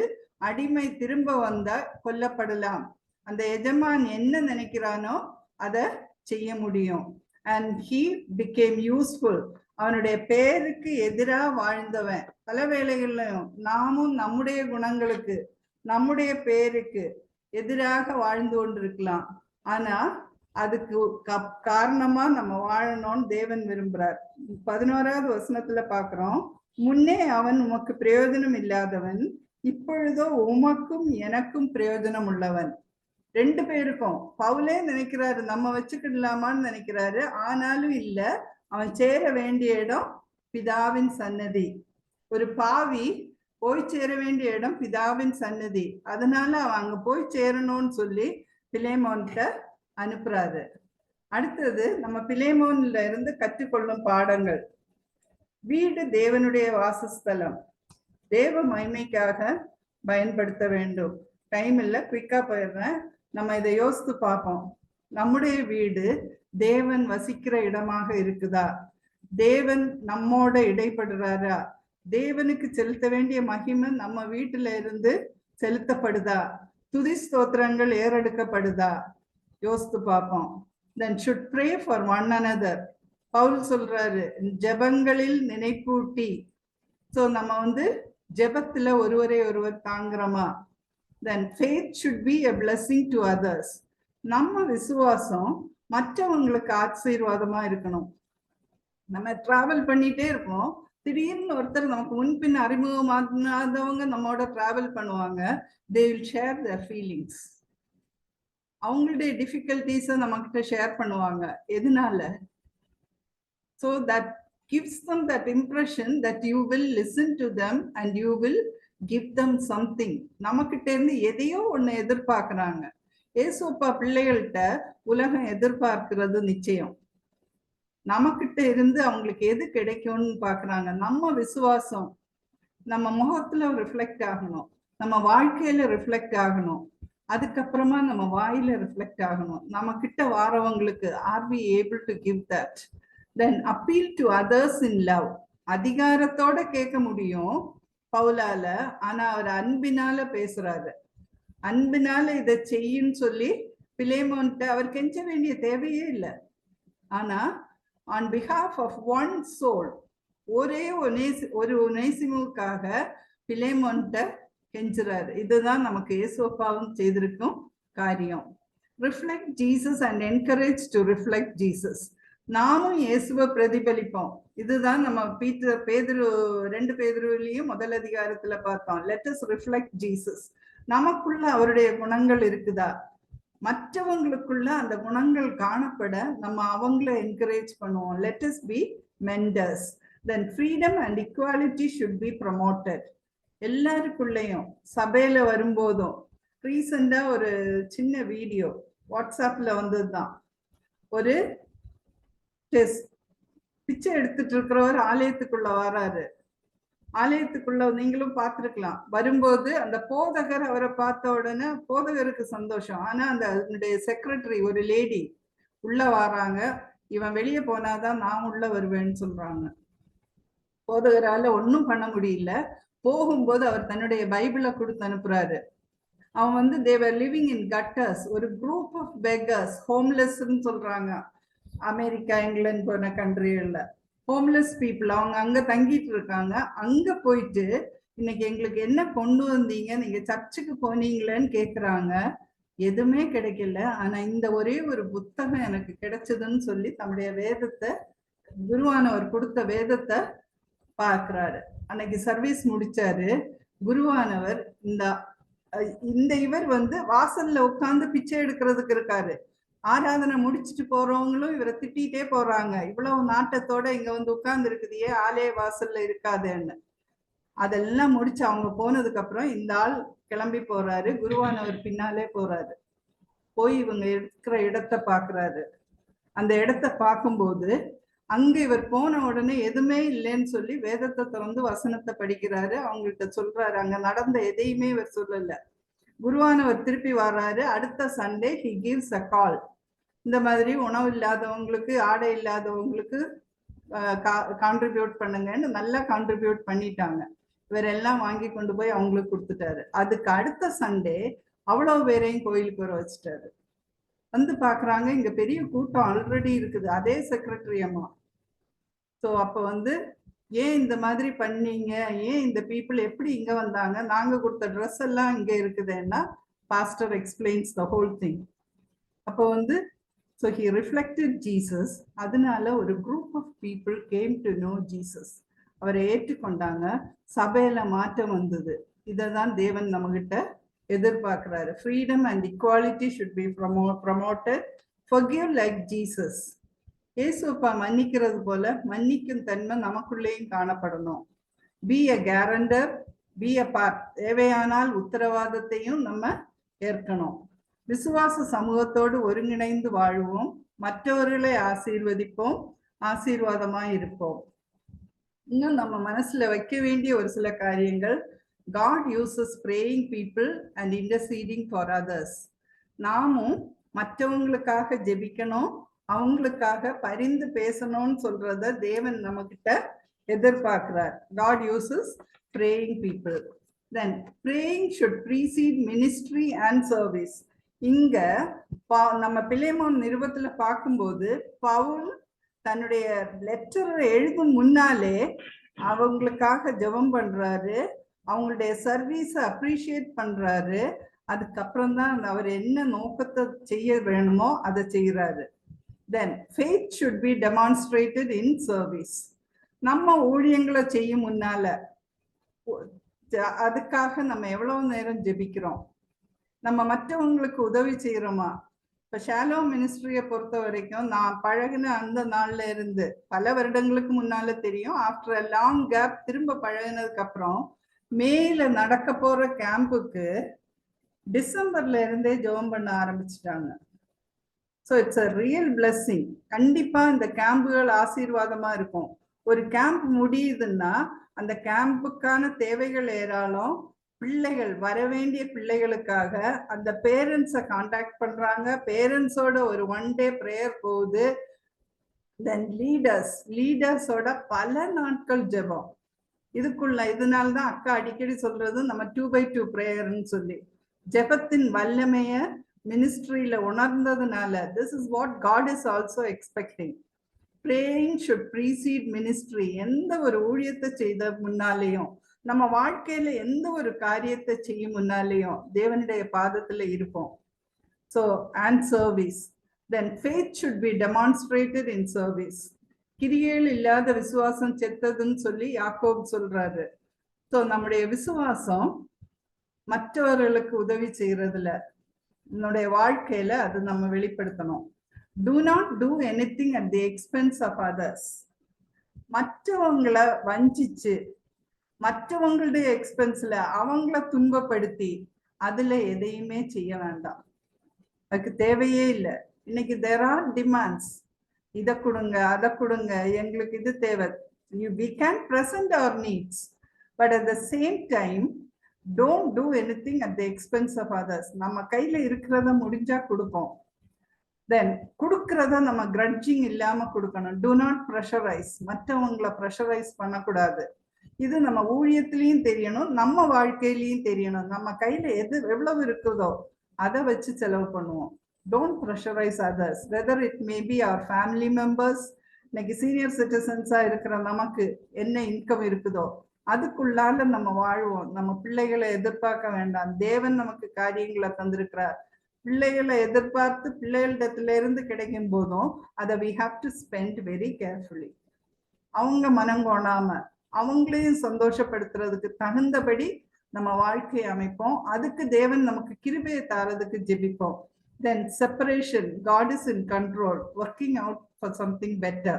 S1: அடிமை திரும்ப வந்தா கொல்லப்படலாம். அந்த எஜமான் என்ன நினைக்கிறானோ அதை செய்ய முடியும். and he became useful. அவனுடைய பேருக்கு எதிராக வாழ்ந்தவன். பல வேளைகளிலும் நாமும் நம்முடைய குணங்களுக்கு, நம்முடைய பேருக்கு எதிராக வாழ்ந்து கொண்டிருக்கலாம். ஆனா அதுக்கு காரணமா நம்ம வாழணும்னு தேவன் விரும்புறார். 11வது வசனத்துல பாக்குறோம், முன்னே அவன் உமக்கு பிரயோஜனம் இல்லாதவன், இப்பொழுதோ உமக்கும் எனக்கும் பிரயோஜனம் உள்ளவன். ரெண்டு பேருக்கும் பவுலே நினைக்கிறாரு நம்ம வச்சுக்கிடலாமான்னு நினைக்கிறாரு. ஆனாலும் இல்ல, அவன் சேர வேண்டிய இடம் பிதாவின் சன்னதி. ஒரு பாவி போய் சேர வேண்டிய இடம் பிதாவின் சன்னதி. அதனால அவன் அங்க போய் சேரணும்னு சொல்லி பிலேமோன்ட்ட அனுப்புறாரு. அடுத்தது நம்ம பிலேமோன்ல இருந்து கற்றுக்கொள்ளும் பாடங்கள். வீடு தேவனுடைய வாசஸ்தலம், தேவ மகிமைக்காக பயன்படுத்த வேண்டும். டைம் இல்லை, குயிக்கா போயிடுறேன். நம்ம இதை யோசித்து பார்ப்போம். நம்முடைய வீடு தேவன் வசிக்கிற இடமாக இருக்குதா? தேவன் நம்மோட இடைப்படுறாரா? தேவனுக்கு செலுத்த வேண்டிய மகிமை நம்ம வீட்டுல இருந்து செலுத்தப்படுதா? துதி ஸ்தோத்திரங்கள் ஏறெடுக்கப்படுதா? யோசித்து பார்ப்போம். Then should pray for one another. Paul சொல்றாரு, ஜெபங்களில் நினைப்பூட்டி. ஸோ நம்ம வந்து ஜெபத்துல ஒருவரை ஒருவர் தாங்குறோமா? Then faith should be a blessing to others. நம்ம விசுவாசம் மற்றவங்களுக்கு ஆசீர்வாதமா இருக்கணும். நம்ம டிராவல் பண்ணிட்டே இருக்கோம், திடீர்னு ஒருத்தர் நமக்கு முன்பின் அறிமுகமானவங்க நம்மோட டிராவல் பண்ணுவாங்க. They will share their feelings. அவங்களுடைய டிஃபிகல்டிஸை நம்ம கிட்ட ஷேர் பண்ணுவாங்க. எதனால? So that gives them that impression that you will listen to them and you will give them something. நமக்கிட்ட இருந்து எதையோ ஒண்ணு எதிர்பார்க்கிறாங்க. ஏசோப்பா பிள்ளைகள்கிட்ட உலகம் எதிர்பார்க்கிறது நிச்சயம். நமக்கிட்ட இருந்து அவங்களுக்கு எது கிடைக்கும்னு பாக்குறாங்க. நம்ம விசுவாசம் நம்ம முகத்துல ரிஃப்ளெக்ட் ஆகணும், நம்ம வாழ்க்கையில ரிஃப்ளெக்ட் ஆகணும், அதுக்கப்புறமா நம்ம வாயில ரிஃப்ளெக்ட் ஆகணும். நம்ம கிட்ட வாரவங்களுக்கு are we able to give that? Then appeal to others in love. அதிகாரத்தோட கேட்க முடியும் பவுலால, ஆனா அவர் அன்பினால பேசுறாரு. அன்பினால இதை செய்யுன்னு சொல்லி பிலேமோன்ட்ட அவர் கெஞ்ச வேண்டிய தேவையே இல்லை. ஆனா on behalf of one soul, ஒரே ஒரு ஒனேசிமுக்காக பிலேமோன்ட்ட கெஞ்சுறாரு. இதுதான் நமக்கு ஏசோப்பாவும் செய்திருக்கும் காரியம். Reflect Jesus and encourage to reflect Jesus. நாமும் இயேசுவை பிரதிபலிப்போம். இதுதான் நம்ம பேதுரு 2 பேதுருவிலையும் முதல் அதிகாரத்துல பார்த்தோம். Let us reflect Jesus. நமக்குள்ள அவருடைய குணங்கள் இருக்குதா? மற்றவங்களுக்குள்ள அந்த குணங்கள் காணப்பட நம்ம அவங்கள என்கரேஜ் பண்ணுவோம். Let us be mentors. Then freedom and equality should be promoted. எல்லாருக்குள்ளேயும் சபையில வரும்போதும். ரீசெண்டா ஒரு சின்ன வீடியோ வாட்ஸ்அப்ல வந்ததுதான். ஒரு பிச்சை எடுத்துட்டு இருக்கிறவர் ஆலயத்துக்குள்ள வராரு. ஆலயத்துக்குள்ள நீங்களும் பார்த்திருக்கலாம். வரும்போது அந்த போதகர் அவரை பார்த்த உடனே போதகருக்கு சந்தோஷம். ஆனா அந்த செக்ரட்டரி ஒரு லேடி உள்ள வராங்க. இவன் வெளியே போனாதான் நான் உள்ள வருவேன்னு சொல்றாங்க. போதகரால ஒன்னும் பண்ண முடியல. போகும்போது அவர் தன்னுடைய பைபிளை கொடுத்து அனுப்புறாரு. அவன் வந்து they were living in gutters, ஒரு group of beggars, homelessன்னு சொல்றாங்க. அமெரிக்கா, இங்கிலாந்து போன கண்ட்ரிகள்ல ஹோம்லெஸ் பீப்புள் அவங்க அங்க தங்கிட்டு இருக்காங்க. அங்க போயிட்டு இன்னைக்கு எங்களுக்கு என்ன கொண்டு வந்தீங்க, நீங்க சர்ச்சுக்கு போனீங்களேன்னு கேக்குறாங்க. எதுவுமே கிடைக்கல, ஆனா இந்த ஒரே ஒரு புத்தகம் எனக்கு கிடைச்சதுன்னு சொல்லி தம்முடைய வேதத்தை, குருவானவர் கொடுத்த வேதத்தை பார்க்கிறாரு. அன்னைக்கு சர்வீஸ் முடிச்சாரு. குருவானவர் இந்த இவர் வந்து வாசல்ல உட்கார்ந்து பிச்சை எடுக்கிறதுக்கு இருக்காரு. ஆராதனை முடிச்சுட்டு போறவங்களும் இவரை திட்டிகிட்டே போறாங்க. இவ்வளவு நாட்டத்தோட இங்க வந்து உட்கார்ந்து இருக்குதியே, ஆலய வாசல்ல இருக்காதுன்னு. அதெல்லாம் முடிச்சு அவங்க போனதுக்கு அப்புறம் இந்த ஆள் கிளம்பி போறாரு. குருவானவர் பின்னாலே போறாரு. போய் இவங்க இருக்கிற இடத்த பாக்குறாரு. அந்த இடத்த பார்க்கும்போது அங்க இவர் போன உடனே எதுவுமே இல்லைன்னு சொல்லி வேதத்தை திறந்து வசனத்தை படிக்கிறாரு. அவங்கள்ட்ட சொல்றாரு. அங்க நடந்த எதையுமே இவர் சொல்லல. குருவானவர் திருப்பி வர்றாரு. அடுத்த சண்டே ஹி கிவ்ஸ் அ கால். இந்த மாதிரி உணவு இல்லாதவங்களுக்கு, ஆடை இல்லாதவங்களுக்கு கான்ட்ரிபியூட் பண்ணுங்கன்னு நல்லா கான்ட்ரிபியூட் பண்ணிட்டாங்க. இவர் எல்லாம் வாங்கி கொண்டு போய் அவங்களுக்கு கொடுத்துட்டாரு. அதுக்கு அடுத்த சண்டே அவ்வளவு பேரையும் கோயிலுக்கு வர வச்சுட்டாரு. வந்து பாக்குறாங்க, இங்க பெரிய கூட்டம் ஆல்ரெடி இருக்குது. அதே செக்ரட்டரி அம்மா. ஸோ அப்ப வந்து ஏன் இந்த மாதிரி பண்ணீங்க, ஏன் இந்த பீப்புள் எப்படி இங்க வந்தாங்க, நாங்க கொடுத்த ட்ரெஸ் எல்லாம் இங்க இருக்குதுன்னா pastor explains the whole thing. அப்போ வந்து ஸோ ஹி ரிஃப்ளெக்டட் ஜீசஸ். அதனால ஒரு group of people came to know Jesus. அவரை ஏற்றுக்கொண்டாங்க. சபையில மாற்றம் வந்தது. இதை தான் தேவன் நம்ம கிட்ட எதிர்பார்க்கிறாரு. Freedom and equality should be promoted. Forgive like Jesus. ஏசுப்பா மன்னிக்கிறது போல மன்னிக்கும் தன்மை நமக்குள்ளேயும் காணப்படணும். Be a guarantor, be a part. தேவையானால் உத்தரவாதத்தையும் நம்ம ஏற்கணும். விசுவாச சமூகத்தோடு ஒருங்கிணைந்து வாழ்வோம். மற்றவர்களை ஆசீர்வதிப்போம், ஆசீர்வாதமாய் இருப்போம். இன்னும் நம்ம மனசுல வைக்க வேண்டிய ஒரு சில காரியங்கள், God uses praying people and interceding for others. நாமும் மற்றவங்களுக்காக ஜெபிக்கணும், அவங்களுக்காக பரிந்து பேசணும்னு சொல்றத தேவன் நம்ம கிட்ட எதிர்பார்க்கிறார். God uses praying people. Then praying should precede ministry and service. இங்க நம்ம பிலேமோன் நிருபத்துல பார்க்கும்போது பவுல் தன்னுடைய லெட்டர் எழுதும் முன்னாலே அவங்களுக்காக ஜெபம் பண்றாரு, அவங்களுடைய சர்வீஸ அப்ரிஷியேட் பண்றாரு. அதுக்கப்புறம் தான் அவர் என்ன நோக்கத்தை செய்ய வேணுமோ அதை செய்யறாரு. Then faith should be demonstrated in service. நம்ம ஊழியங்களை செய்யும் முன்னால அதுக்காக நம்ம எவ்வளவு நேரம் ஜெபிக்கிறோம், நம்ம மற்றவங்களுக்கு உதவி செய்யறோமா? இப்ப ஷாலோ மினிஸ்ட்ரியை பொறுத்த வரைக்கும் நான் பழகின அந்த நாள்ல இருந்து பல வருடங்களுக்கு முன்னால தெரியும், ஆஃப்டர் அ லாங் கேப் திரும்ப பழகினதுக்கு அப்புறம் மேல நடக்க போற கேம்புக்கு டிசம்பர்ல இருந்தே ஜெபம் பண்ண ஆரம்பிச்சிட்டாங்க. So it's a real blessing. கண்டிப்பா இந்த கேம்புகள் ஆசீர்வாதமா இருக்கும். ஒரு கேம்ப் முடியுதுன்னா அந்த கேம்புக்கான தேவைகள் ஏராளம். பிள்ளைகள் வர வேண்டிய பிள்ளைகளுக்காக அந்த பேரண்ட்ஸை கான்டாக்ட் பண்றாங்க, பேரண்ட்ஸோட ஒரு ஒன் டே ப்ரேயர் போகுது. தென் லீடர்ஸோட பல நாட்கள் ஜெபம். இதனால்தான் அக்கா அடிக்கடி சொல்றது நம்ம 2x2 ப்ரேயர்னு சொல்லி, ஜெபத்தின் வல்லமைய மினிஸ்ட்ரியில உணர்ந்ததுனால this is what God is also expecting. Praying should precede ministry. எந்த ஒரு ஊழியத்தை செய்த முன்னாலேயும், நம்ம வாழ்க்கையில எந்த ஒரு காரியத்தை செய்யும் முன்னாலேயும் தேவனுடைய பாதத்துல இருப்போம். So and service. Then faith should be demonstrated in service. கிரியைகள் இல்லாத விசுவாசம் செத்ததுன்னு சொல்லி யாக்கோபு சொல்றாரு. ஸோ நம்முடைய விசுவாசம் மற்றவர்களுக்கு உதவி செய்யறதுல, என்னுடைய வாழ்க்கையில அது நம்ம வெளிப்படுத்தணும். Do not do anything at the expense of others. மற்றவங்களை வஞ்சிச்சு, மற்றவங்களுடைய எக்ஸ்பென்ஸ்ல அவங்கள துன்பப்படுத்தி அதுல எதையுமே செய்ய வேண்டாம். அதுக்கு தேவையே இல்லை. இன்னைக்கு there are demands. இதை கொடுங்க, அதை கொடுங்க, எங்களுக்கு இது தேவை. We can present our needs, but at the same time don't do anything at the expense of others. நம்ம கையில இருக்கிறத முடிஞ்சா கொடுப்போம். தென் கொடுக்கறத நம்ம கிரட்ஜிங் இல்லாம கொடுக்கணும். Do not pressurize. மற்றவங்களை ப்ரெஷரைஸ் பண்ணக்கூடாது. இது நம்ம ஊழியத்திலையும் தெரியணும், நம்ம வாழ்க்கையிலையும் தெரியணும். நம்ம கையில எவ்வளவு இருக்குதோ அதை வச்சு செலவு பண்ணுவோம். Don't pressurize others, whether it may be our family members. இன்னைக்கு சீனியர் சிட்டிசன்ஸா இருக்கிற நமக்கு என்ன இன்கம் இருக்குதோ அதுக்குள்ளால நம்ம வாழ்வோம். நம்ம பிள்ளைகளை எதிர்பார்க்க வேண்டாம். தேவன் நமக்கு காரியங்களை தந்திருக்கிறார். பிள்ளைகளை எதிர்பார்த்து பிள்ளைகளிடத்துல இருந்து கிடைக்கும் போதும் அதை we have to spend very carefully. அவங்க மனம் கோணாம அவங்களையும் சந்தோஷப்படுத்துறதுக்கு தகுந்தபடி நம்ம வாழ்க்கையை அமைப்போம். அதுக்கு தேவன் நமக்கு கிருபையை தாரதுக்கு ஜெபிப்போம். Then separation, God is in control, working out for something better.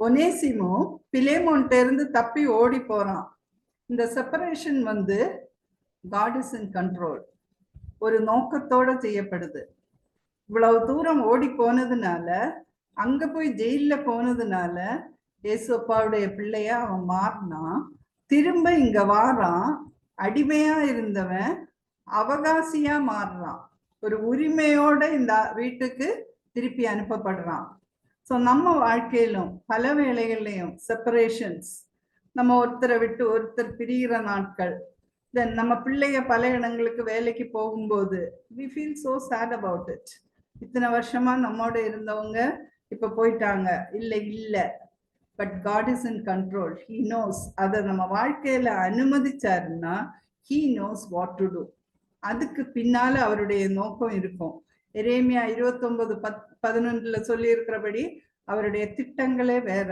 S1: ஒனேசிமோ பிலேமோன்ட்ட இருந்து தப்பி ஓடி போறான். இந்த separation God is in control, ஒரு நோக்கத்தோட செய்யப்படுது. இவ்வளவு தூரம் ஓடி போனதுனால, அங்க போய் ஜெயில போனதுனால ஏசப்பாவுடைய பிள்ளையா அவன் மாறினான். திரும்ப இங்க வாரான். அடிமையா இருந்தவன் அவகாசியா மாறுறான். ஒரு உரிமையோட இந்த வீட்டுக்கு திருப்பி அனுப்பப்படுறான். ஸோ நம்ம வாழ்க்கையிலும் பல வேளைகள்லையும் செப்பரேஷன்ஸ், நம்ம ஒருத்தரை விட்டு ஒருத்தர் பிரிகிற நாட்கள். தென் நம்ம பிள்ளைய பல இடங்களுக்கு வேலைக்கு போகும்போது we feel so sad about it. இத்தனை வருஷமா நம்மோட இருந்தவங்க இப்ப போயிட்டாங்க. இல்ல but God is in control. He knows. அதை நம்ம வாழ்க்கையில அனுமதிச்சாருன்னா he knows what to do. அதுக்கு பின்னால அவருடைய நோக்கம் இருக்கும். எரேமியா 29:11 சொல்லி இருக்கிறபடி அவருடைய திட்டங்களே வேற.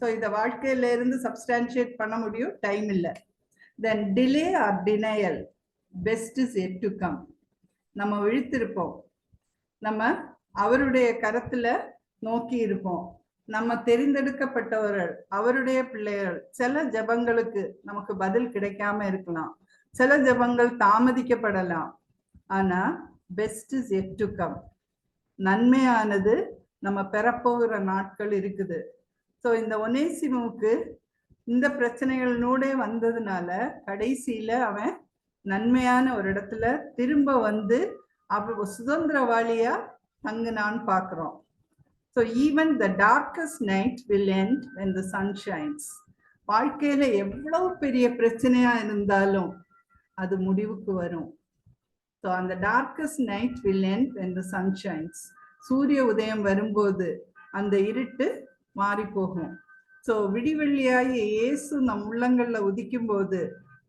S1: ஸோ இதை வாழ்க்கையில இருந்து சப்ஸ்டான்ஷியேட் பண்ண முடியும், டைம் இல்லை. Then delay or denial, best is yet to come. நம்ம விழித்திருப்போம், நம்ம அவருடைய கரத்துல நோக்கி இருப்போம். நம்ம தெரிந்தெடுக்கப்பட்டவர்கள், அவருடைய பிள்ளைகள். சில ஜபங்களுக்கு நமக்கு பதில் கிடைக்காம இருக்கலாம், சில ஜபங்கள் தாமதிக்கப்படலாம். ஆனா best is yet to come. நன்மையானது நம்ம பெறப்போகிற நாட்கள் இருக்குது. ஸோ இந்த ஒனேசிமுக்கு இந்த பிரச்சனைகளோட வந்ததுனால கடைசியில அவன் நன்மையான ஒரு இடத்துல திரும்ப வந்து அவ சுதந்திரவாளியா தங்குனான்னு பாக்குறோம். So even the darkest night will end when the sun shines. வாழ்க்கையில எவ்வளவு பெரிய பிரச்சனையா இருந்தாலும் அது முடிவுக்கு வரும். ஸோ அந்த darkest night will end when the sun shines. சூரிய உதயம் வரும்போது அந்த இருட்டு மாறி போகும். ஸோ விடிவெள்ளியாகி இயேசு நம் உள்ளங்கள்ல உதிக்கும் போது,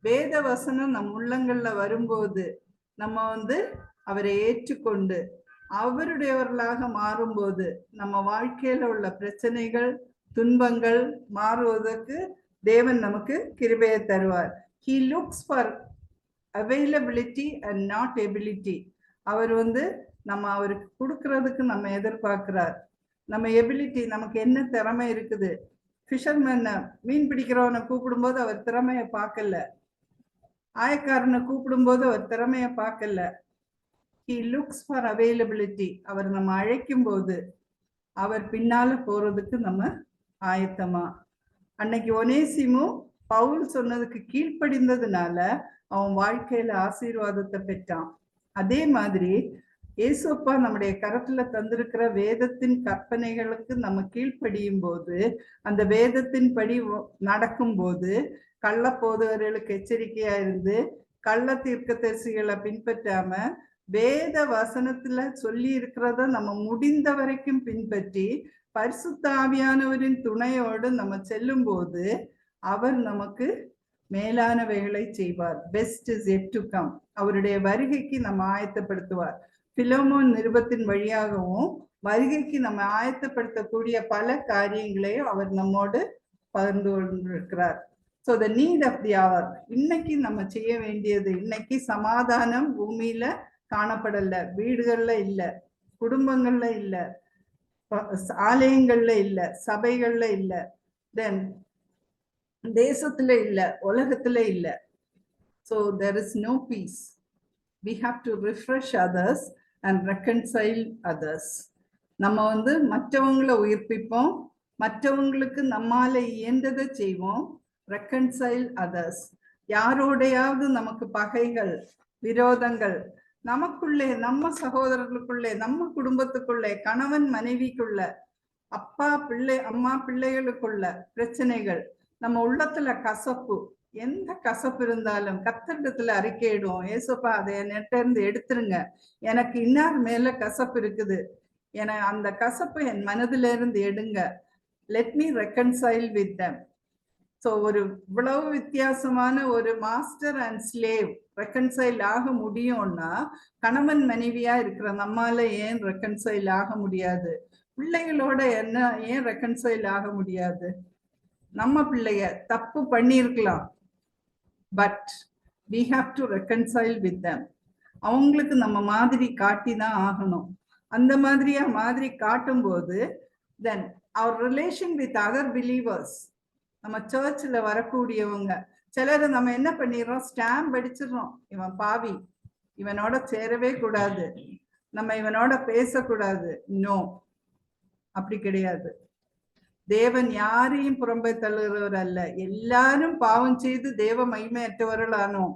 S1: வேத வசனம் நம் உள்ளங்கள்ல வரும்போது நம்ம வந்து அவரை ஏற்றுக்கொண்டு அவருடையவர்களாக மாறும்போது நம்ம வாழ்க்கையில உள்ள பிரச்சனைகள் துன்பங்கள் மாறுவதற்கு தேவன் நமக்கு கிருபையை தருவார். He looks for availability and not ability. அவர் வந்து நம்ம அவருக்கு கொடுக்கறதுக்கு நம்ம எதிர்பார்க்கிறார். நம்ம எபிலிட்டி, நமக்கு என்ன திறமை இருக்குது. ஃபிஷர்மேன் மீன் பிடிக்கிறவனை கூப்பிடும்போது அவர் திறமையை பார்க்கல, ஆயக்காரனை கூப்பிடும்போது அவர் திறமையை பார்க்கல. He looks for availability. அவர் நம்ம அழைக்கும் போது அவர் பின்னால போறதுக்கு நம்ம ஆயத்தமா. அன்னைக்கு ஒனேசிமும் பவுல் சொன்னதுக்கு கீழ்ப்படிந்ததுனால அவன் வாழ்க்கையில ஆசீர்வாதத்தை பெற்றான். அதே மாதிரி இயேசுப்பா நம்முடைய கரத்துல தந்திருக்கிற வேதத்தின் கற்பனைகளுக்கு நம்ம கீழ்ப்படியும் போது, அந்த வேதத்தின் படி நடக்கும் போது, கள்ள போதகர்களுக்கு எச்சரிக்கையா இருந்து கள்ள தீர்க்கதரிசிகளை பின்பற்றாம வேத வசனத்துல சொல்லி இருக்கிறத நம்ம முடிந்த வரைக்கும் பின்பற்றி பரிசுத்த ஆவியானவரின் துணையோடு நம்ம செல்லும் போது அவர் நமக்கு மேலானவைகளை செய்வார். Best is yet to come. அவருடைய வருகைக்கு நம்ம ஆயத்தப்படுத்துவார். பிலோமோன் நிருபத்தின் வழியாகவும் வருகைக்கு நம்ம ஆயத்தப்படுத்தக்கூடிய பல காரியங்களையும் அவர் நம்மோடு பகிர்ந்து கொண்டிருக்கிறார். So the need of the hour. இன்னைக்கு நம்ம செய்ய வேண்டியது, இன்னைக்கு சமாதானம் பூமியில காணப்படல, வீடுகள்ல இல்ல, குடும்பங்கள்ல இல்ல, ஆலயங்கள்ல இல்ல, சபைகள்ல இல்ல, தென் தேசத்துல இல்ல, உலகத்துல இல்ல. So there is no peace. We have to refresh others and reconcile others. நம்ம வந்து மற்றவங்களை உயிர்ப்பிப்போம், மற்றவங்களுக்கு நம்மால இயன்றதை செய்வோம். reconcile others. யாரோடையாவது நமக்கு பகைகள் விரோதங்கள் நமக்குள்ளே, நம்ம சகோதரர்களுக்குள்ளே, நம்ம குடும்பத்துக்குள்ளே, கணவன் மனைவிக்குள்ள, அப்பா பிள்ளை அம்மா பிள்ளைகளுக்குள்ள பிரச்சனைகள், நம்ம உள்ளத்துல கசப்பு, எந்த கசப்பு இருந்தாலும் கர்த்தரிடத்துல அறிக்கையிடுவோம். ஏசப்பா அதை நெட்ட இருந்து எடுத்துருங்க, எனக்கு இன்னார் மேல கசப்பு இருக்குது, என அந்த கசப்பு என் மனதில இருந்து எடுங்க. Let me reconcile with them. So ஒரு இவ்வளவு வித்தியாசமான ஒரு மாஸ்டர் அண்ட் ஸ்லேவ் ரெக்கன்சைல் ஆக முடியும்னா கணவன் மனைவியா இருக்கிற நம்மால ஏன் ரெக்கன்சைல் ஆக முடியாது? பிள்ளைகளோட என்ன ஏன் ரெக்கன்சைல் ஆக முடியாது? நம்ம பிள்ளைய தப்பு பண்ணியிருக்கலாம், but we have to reconcile with them. அவங்களுக்கு நம்ம மாதிரி காட்டி தான் ஆகணும். அந்த மாதிரி காட்டும் போது then our relation with other believers, நம்ம சர்ச்சில் வரக்கூடியவங்க, சிலர் நம்ம என்ன பண்ணிடுறோம், ஸ்டாம்ப் அடிச்சிடறோம், இவன் பாவி, இவனோட சேரவே கூடாது, நம்ம இவனோட பேசக்கூடாது. நோ, அப்படி கிடையாது. தேவன் யாரையும் புறம்பே தள்ளுகிறவர் அல்ல. எல்லாரும் பாவம் செய்து தேவ மகிமையற்றவர்களானோம்.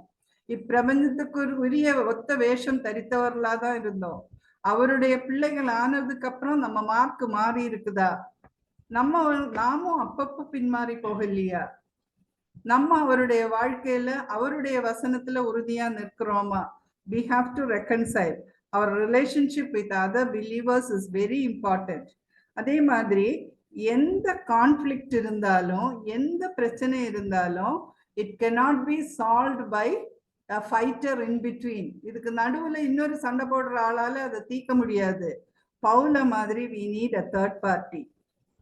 S1: இப்பிரபஞ்சத்துக்கு உரிய ஒத்த வேஷம் தரித்தவர்களா தான் இருந்தோம். அவருடைய பிள்ளைகள் ஆனதுக்கு அப்புறம் நம்ம மார்க்கு மாறி இருக்குதா? நாமும் அப்பப்ப பின்மாறி போகலையா? நம்ம அவருடைய வாழ்க்கையில அவருடைய வசனத்துல உறுதியா நிற்கிறோமா? We have to reconcile. Our relationship with other believers is very important. அதே மாதிரி எந்த கான்ஃப்ளிக்ட் இருந்தாலும், எந்த பிரச்சனை இருந்தாலும், it cannot be solved by a fighter in between. இதுக்கு நடுவுல இன்னொரு சண்டை போடுற ஆளால அதை தீர்க்க முடியாது. பவுல மாதிரி we need a third party.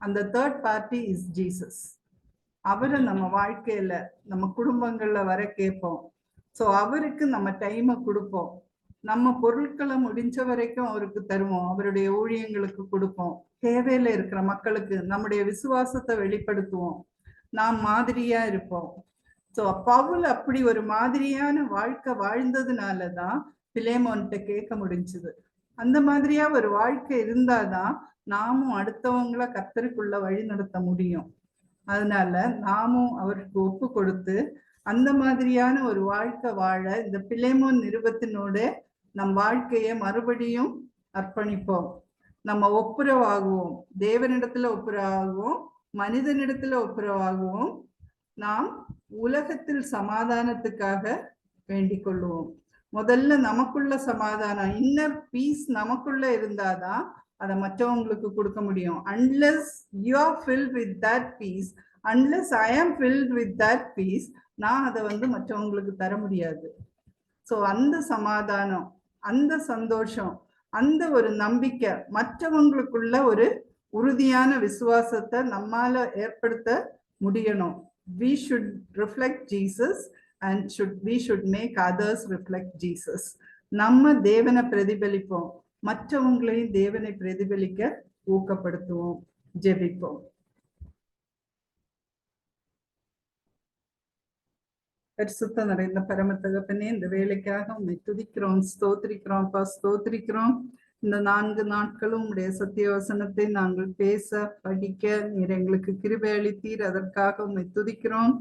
S1: அந்த தேர்ட் பார்ட்டி இஸ் ஜீசஸ். அவரை நம்ம வாழ்க்கையில நம்ம குடும்பங்கள்ல வர கேட்போம். ஸோ அவருக்கு நம்ம டைமை கொடுப்போம். நம்ம பொருட்களை முடிஞ்ச வரைக்கும் அவருக்கு தருவோம், அவருடைய ஊழியங்களுக்கு கொடுப்போம். தேவையில இருக்கிற மக்களுக்கு நம்முடைய விசுவாசத்தை வெளிப்படுத்துவோம். நாம் மாதிரியா இருப்போம். ஸோ பவுல் அப்படி ஒரு மாதிரியான வாழ்க்கை வாழ்ந்ததுனாலதான் பிலேமோன்கிட்ட கேட்க முடிஞ்சது. அந்த மாதிரியா ஒரு வாழ்க்கை இருந்தாதான் நாமும் அடுத்தவங்கள கர்த்தருக்குள்ள வழி நடத்த முடியும். அதனால நாமும் அவருக்கு ஒப்பு கொடுத்து அந்த மாதிரியான ஒரு வாழ்க்கை வாழ இந்த பிலேமோன் நிருபத்தினோட நம் வாழ்க்கையை மறுபடியும் அர்ப்பணிப்போம். நம்ம ஒப்புரவாகுவோம், தேவனிடத்துல ஒப்புரவாகுவோம், மனிதனிடத்துல ஒப்புரவாகுவோம். நாம் உலகத்தில் சமாதானத்துக்காக வேண்டிக் கொள்வோம். முதல்ல நமக்குள்ள சமாதானம், இன்னர் பீஸ் நமக்குள்ள இருந்தாதான் அதை மற்றவங்களுக்கு கொடுக்க முடியும். Unless you are filled with that peace, unless I am filled with that piece, நான் அதை மற்றவங்களுக்கு தர முடியாது. ஸோ அந்த சமாதானம், அந்த சந்தோஷம், அந்த ஒரு நம்பிக்கை, மற்றவங்களுக்குள்ள ஒரு உறுதியான விசுவாசத்தை நம்மால ஏற்படுத்த முடியணும். We should reflect Jesus and we should make others reflect Jesus. நம்ம தேவனை பிரதிபலிப்போம், மற்றவங்களையும் தேவனை பிரதிபலிக்க ஊக்கப்படுத்துவோம். ஜெபிப்போம். பரிசுத்த நிறைந்த பரம தகப்பனே, இந்த வேலைக்காக உண்மை துதிக்கிறோம், ஸ்தோத்திரிக்கிறோம், ஸ்தோத்திரிக்கிறோம். இந்த 4 நாட்களும் உடைய சத்திய வசனத்தை நாங்கள் பேச படிக்க நீர் எங்களுக்கு கிருபை அளித்தீர். அதற்காக உண்மை துதிக்கிறோம்.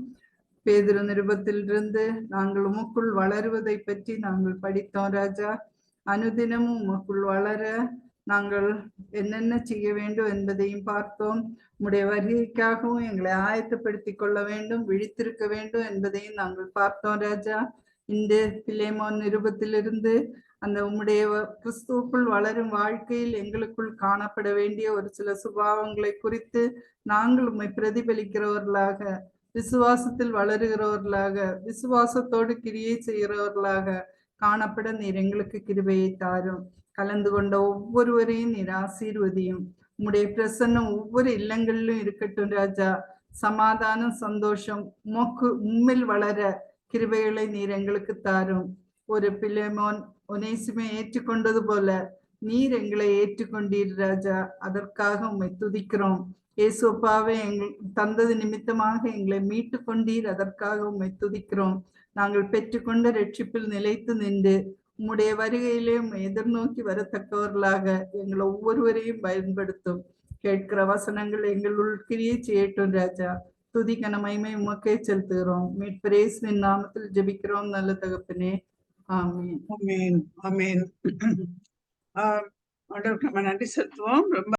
S1: பேதுரு நிருபத்திலிருந்து நாங்கள் உமக்குள் வளருவதை பற்றி நாங்கள் படித்தோம் ராஜா. அனுதினமும் உமக்குள் வளர நாங்கள் என்னென்ன செய்ய வேண்டும் என்பதையும் பார்த்தோம். உம்முடைய வருகைக்காகவும் எங்களை ஆயத்தப்படுத்தி கொள்ள வேண்டும், விழித்திருக்க வேண்டும் என்பதையும் நாங்கள் பார்த்தோம் ராஜா. இந்த பிலேமோன் நிருபத்திலிருந்து அந்த உம்முடைய கிறிஸ்துவுக்குள் வளரும் வாழ்க்கையில் எங்களுக்குள் காணப்பட வேண்டிய ஒரு சில சுபாவங்களை குறித்து நாங்கள் உம்மை பிரதிபலிக்கிறவர்களாக, விசுவாசத்தில் வளருகிறவர்களாக, விசுவாசத்தோடு கிரியை செய்கிறவர்களாக காணப்பட நீர் எங்களுக்கு கிருபையை தாரும். கலந்து கொண்ட ஒவ்வொருவரையும் நீர் ஆசீர்வதியும். உம்முடைய பிரசன்னம் ஒவ்வொரு இல்லங்களிலும் இருக்கட்டும் ராஜா. சமாதானம், சந்தோஷம் உம்மில் வளர கிருபைகளை நீர் எங்களுக்கு தாரும். ஒரு பிலேமோன் ஒனேசிமை ஏற்றுக்கொண்டது போல நீர் எங்களை ஏற்றுக்கொண்டீர் ராஜா. அதற்காக உம்மை துதிக்கிறோம். இயேசுப்பாவை தந்தது நிமித்தமாக எங்களை மீட்டு கொண்டீர். அதற்காக உம்மை துதிக்கிறோம். நாங்கள் பெற்றுக்கொண்ட ரட்சிப்பில் நிலைத்து நின்று உம்முடைய வருகையிலே எதிர்நோக்கி வரத்தக்கவர்களாக எங்களை ஒவ்வொருவரையும் பயன்படுத்தும். கேட்கிற வசனங்கள் எங்களுள் கிரியை செய்யட்டும் ராஜா. துதி கன மகிமை உமக்கே செலுத்துகிறோம். மீட்பர் இயேசுவின் நாமத்தில் ஜெபிக்கிறோம் நல்ல தகப்பனே. ஆமீன்.
S2: ஆமீன். ஆமீன். ஆண்டவருக்கு நம்ம நன்றி செலுத்துவோம். ரொம்ப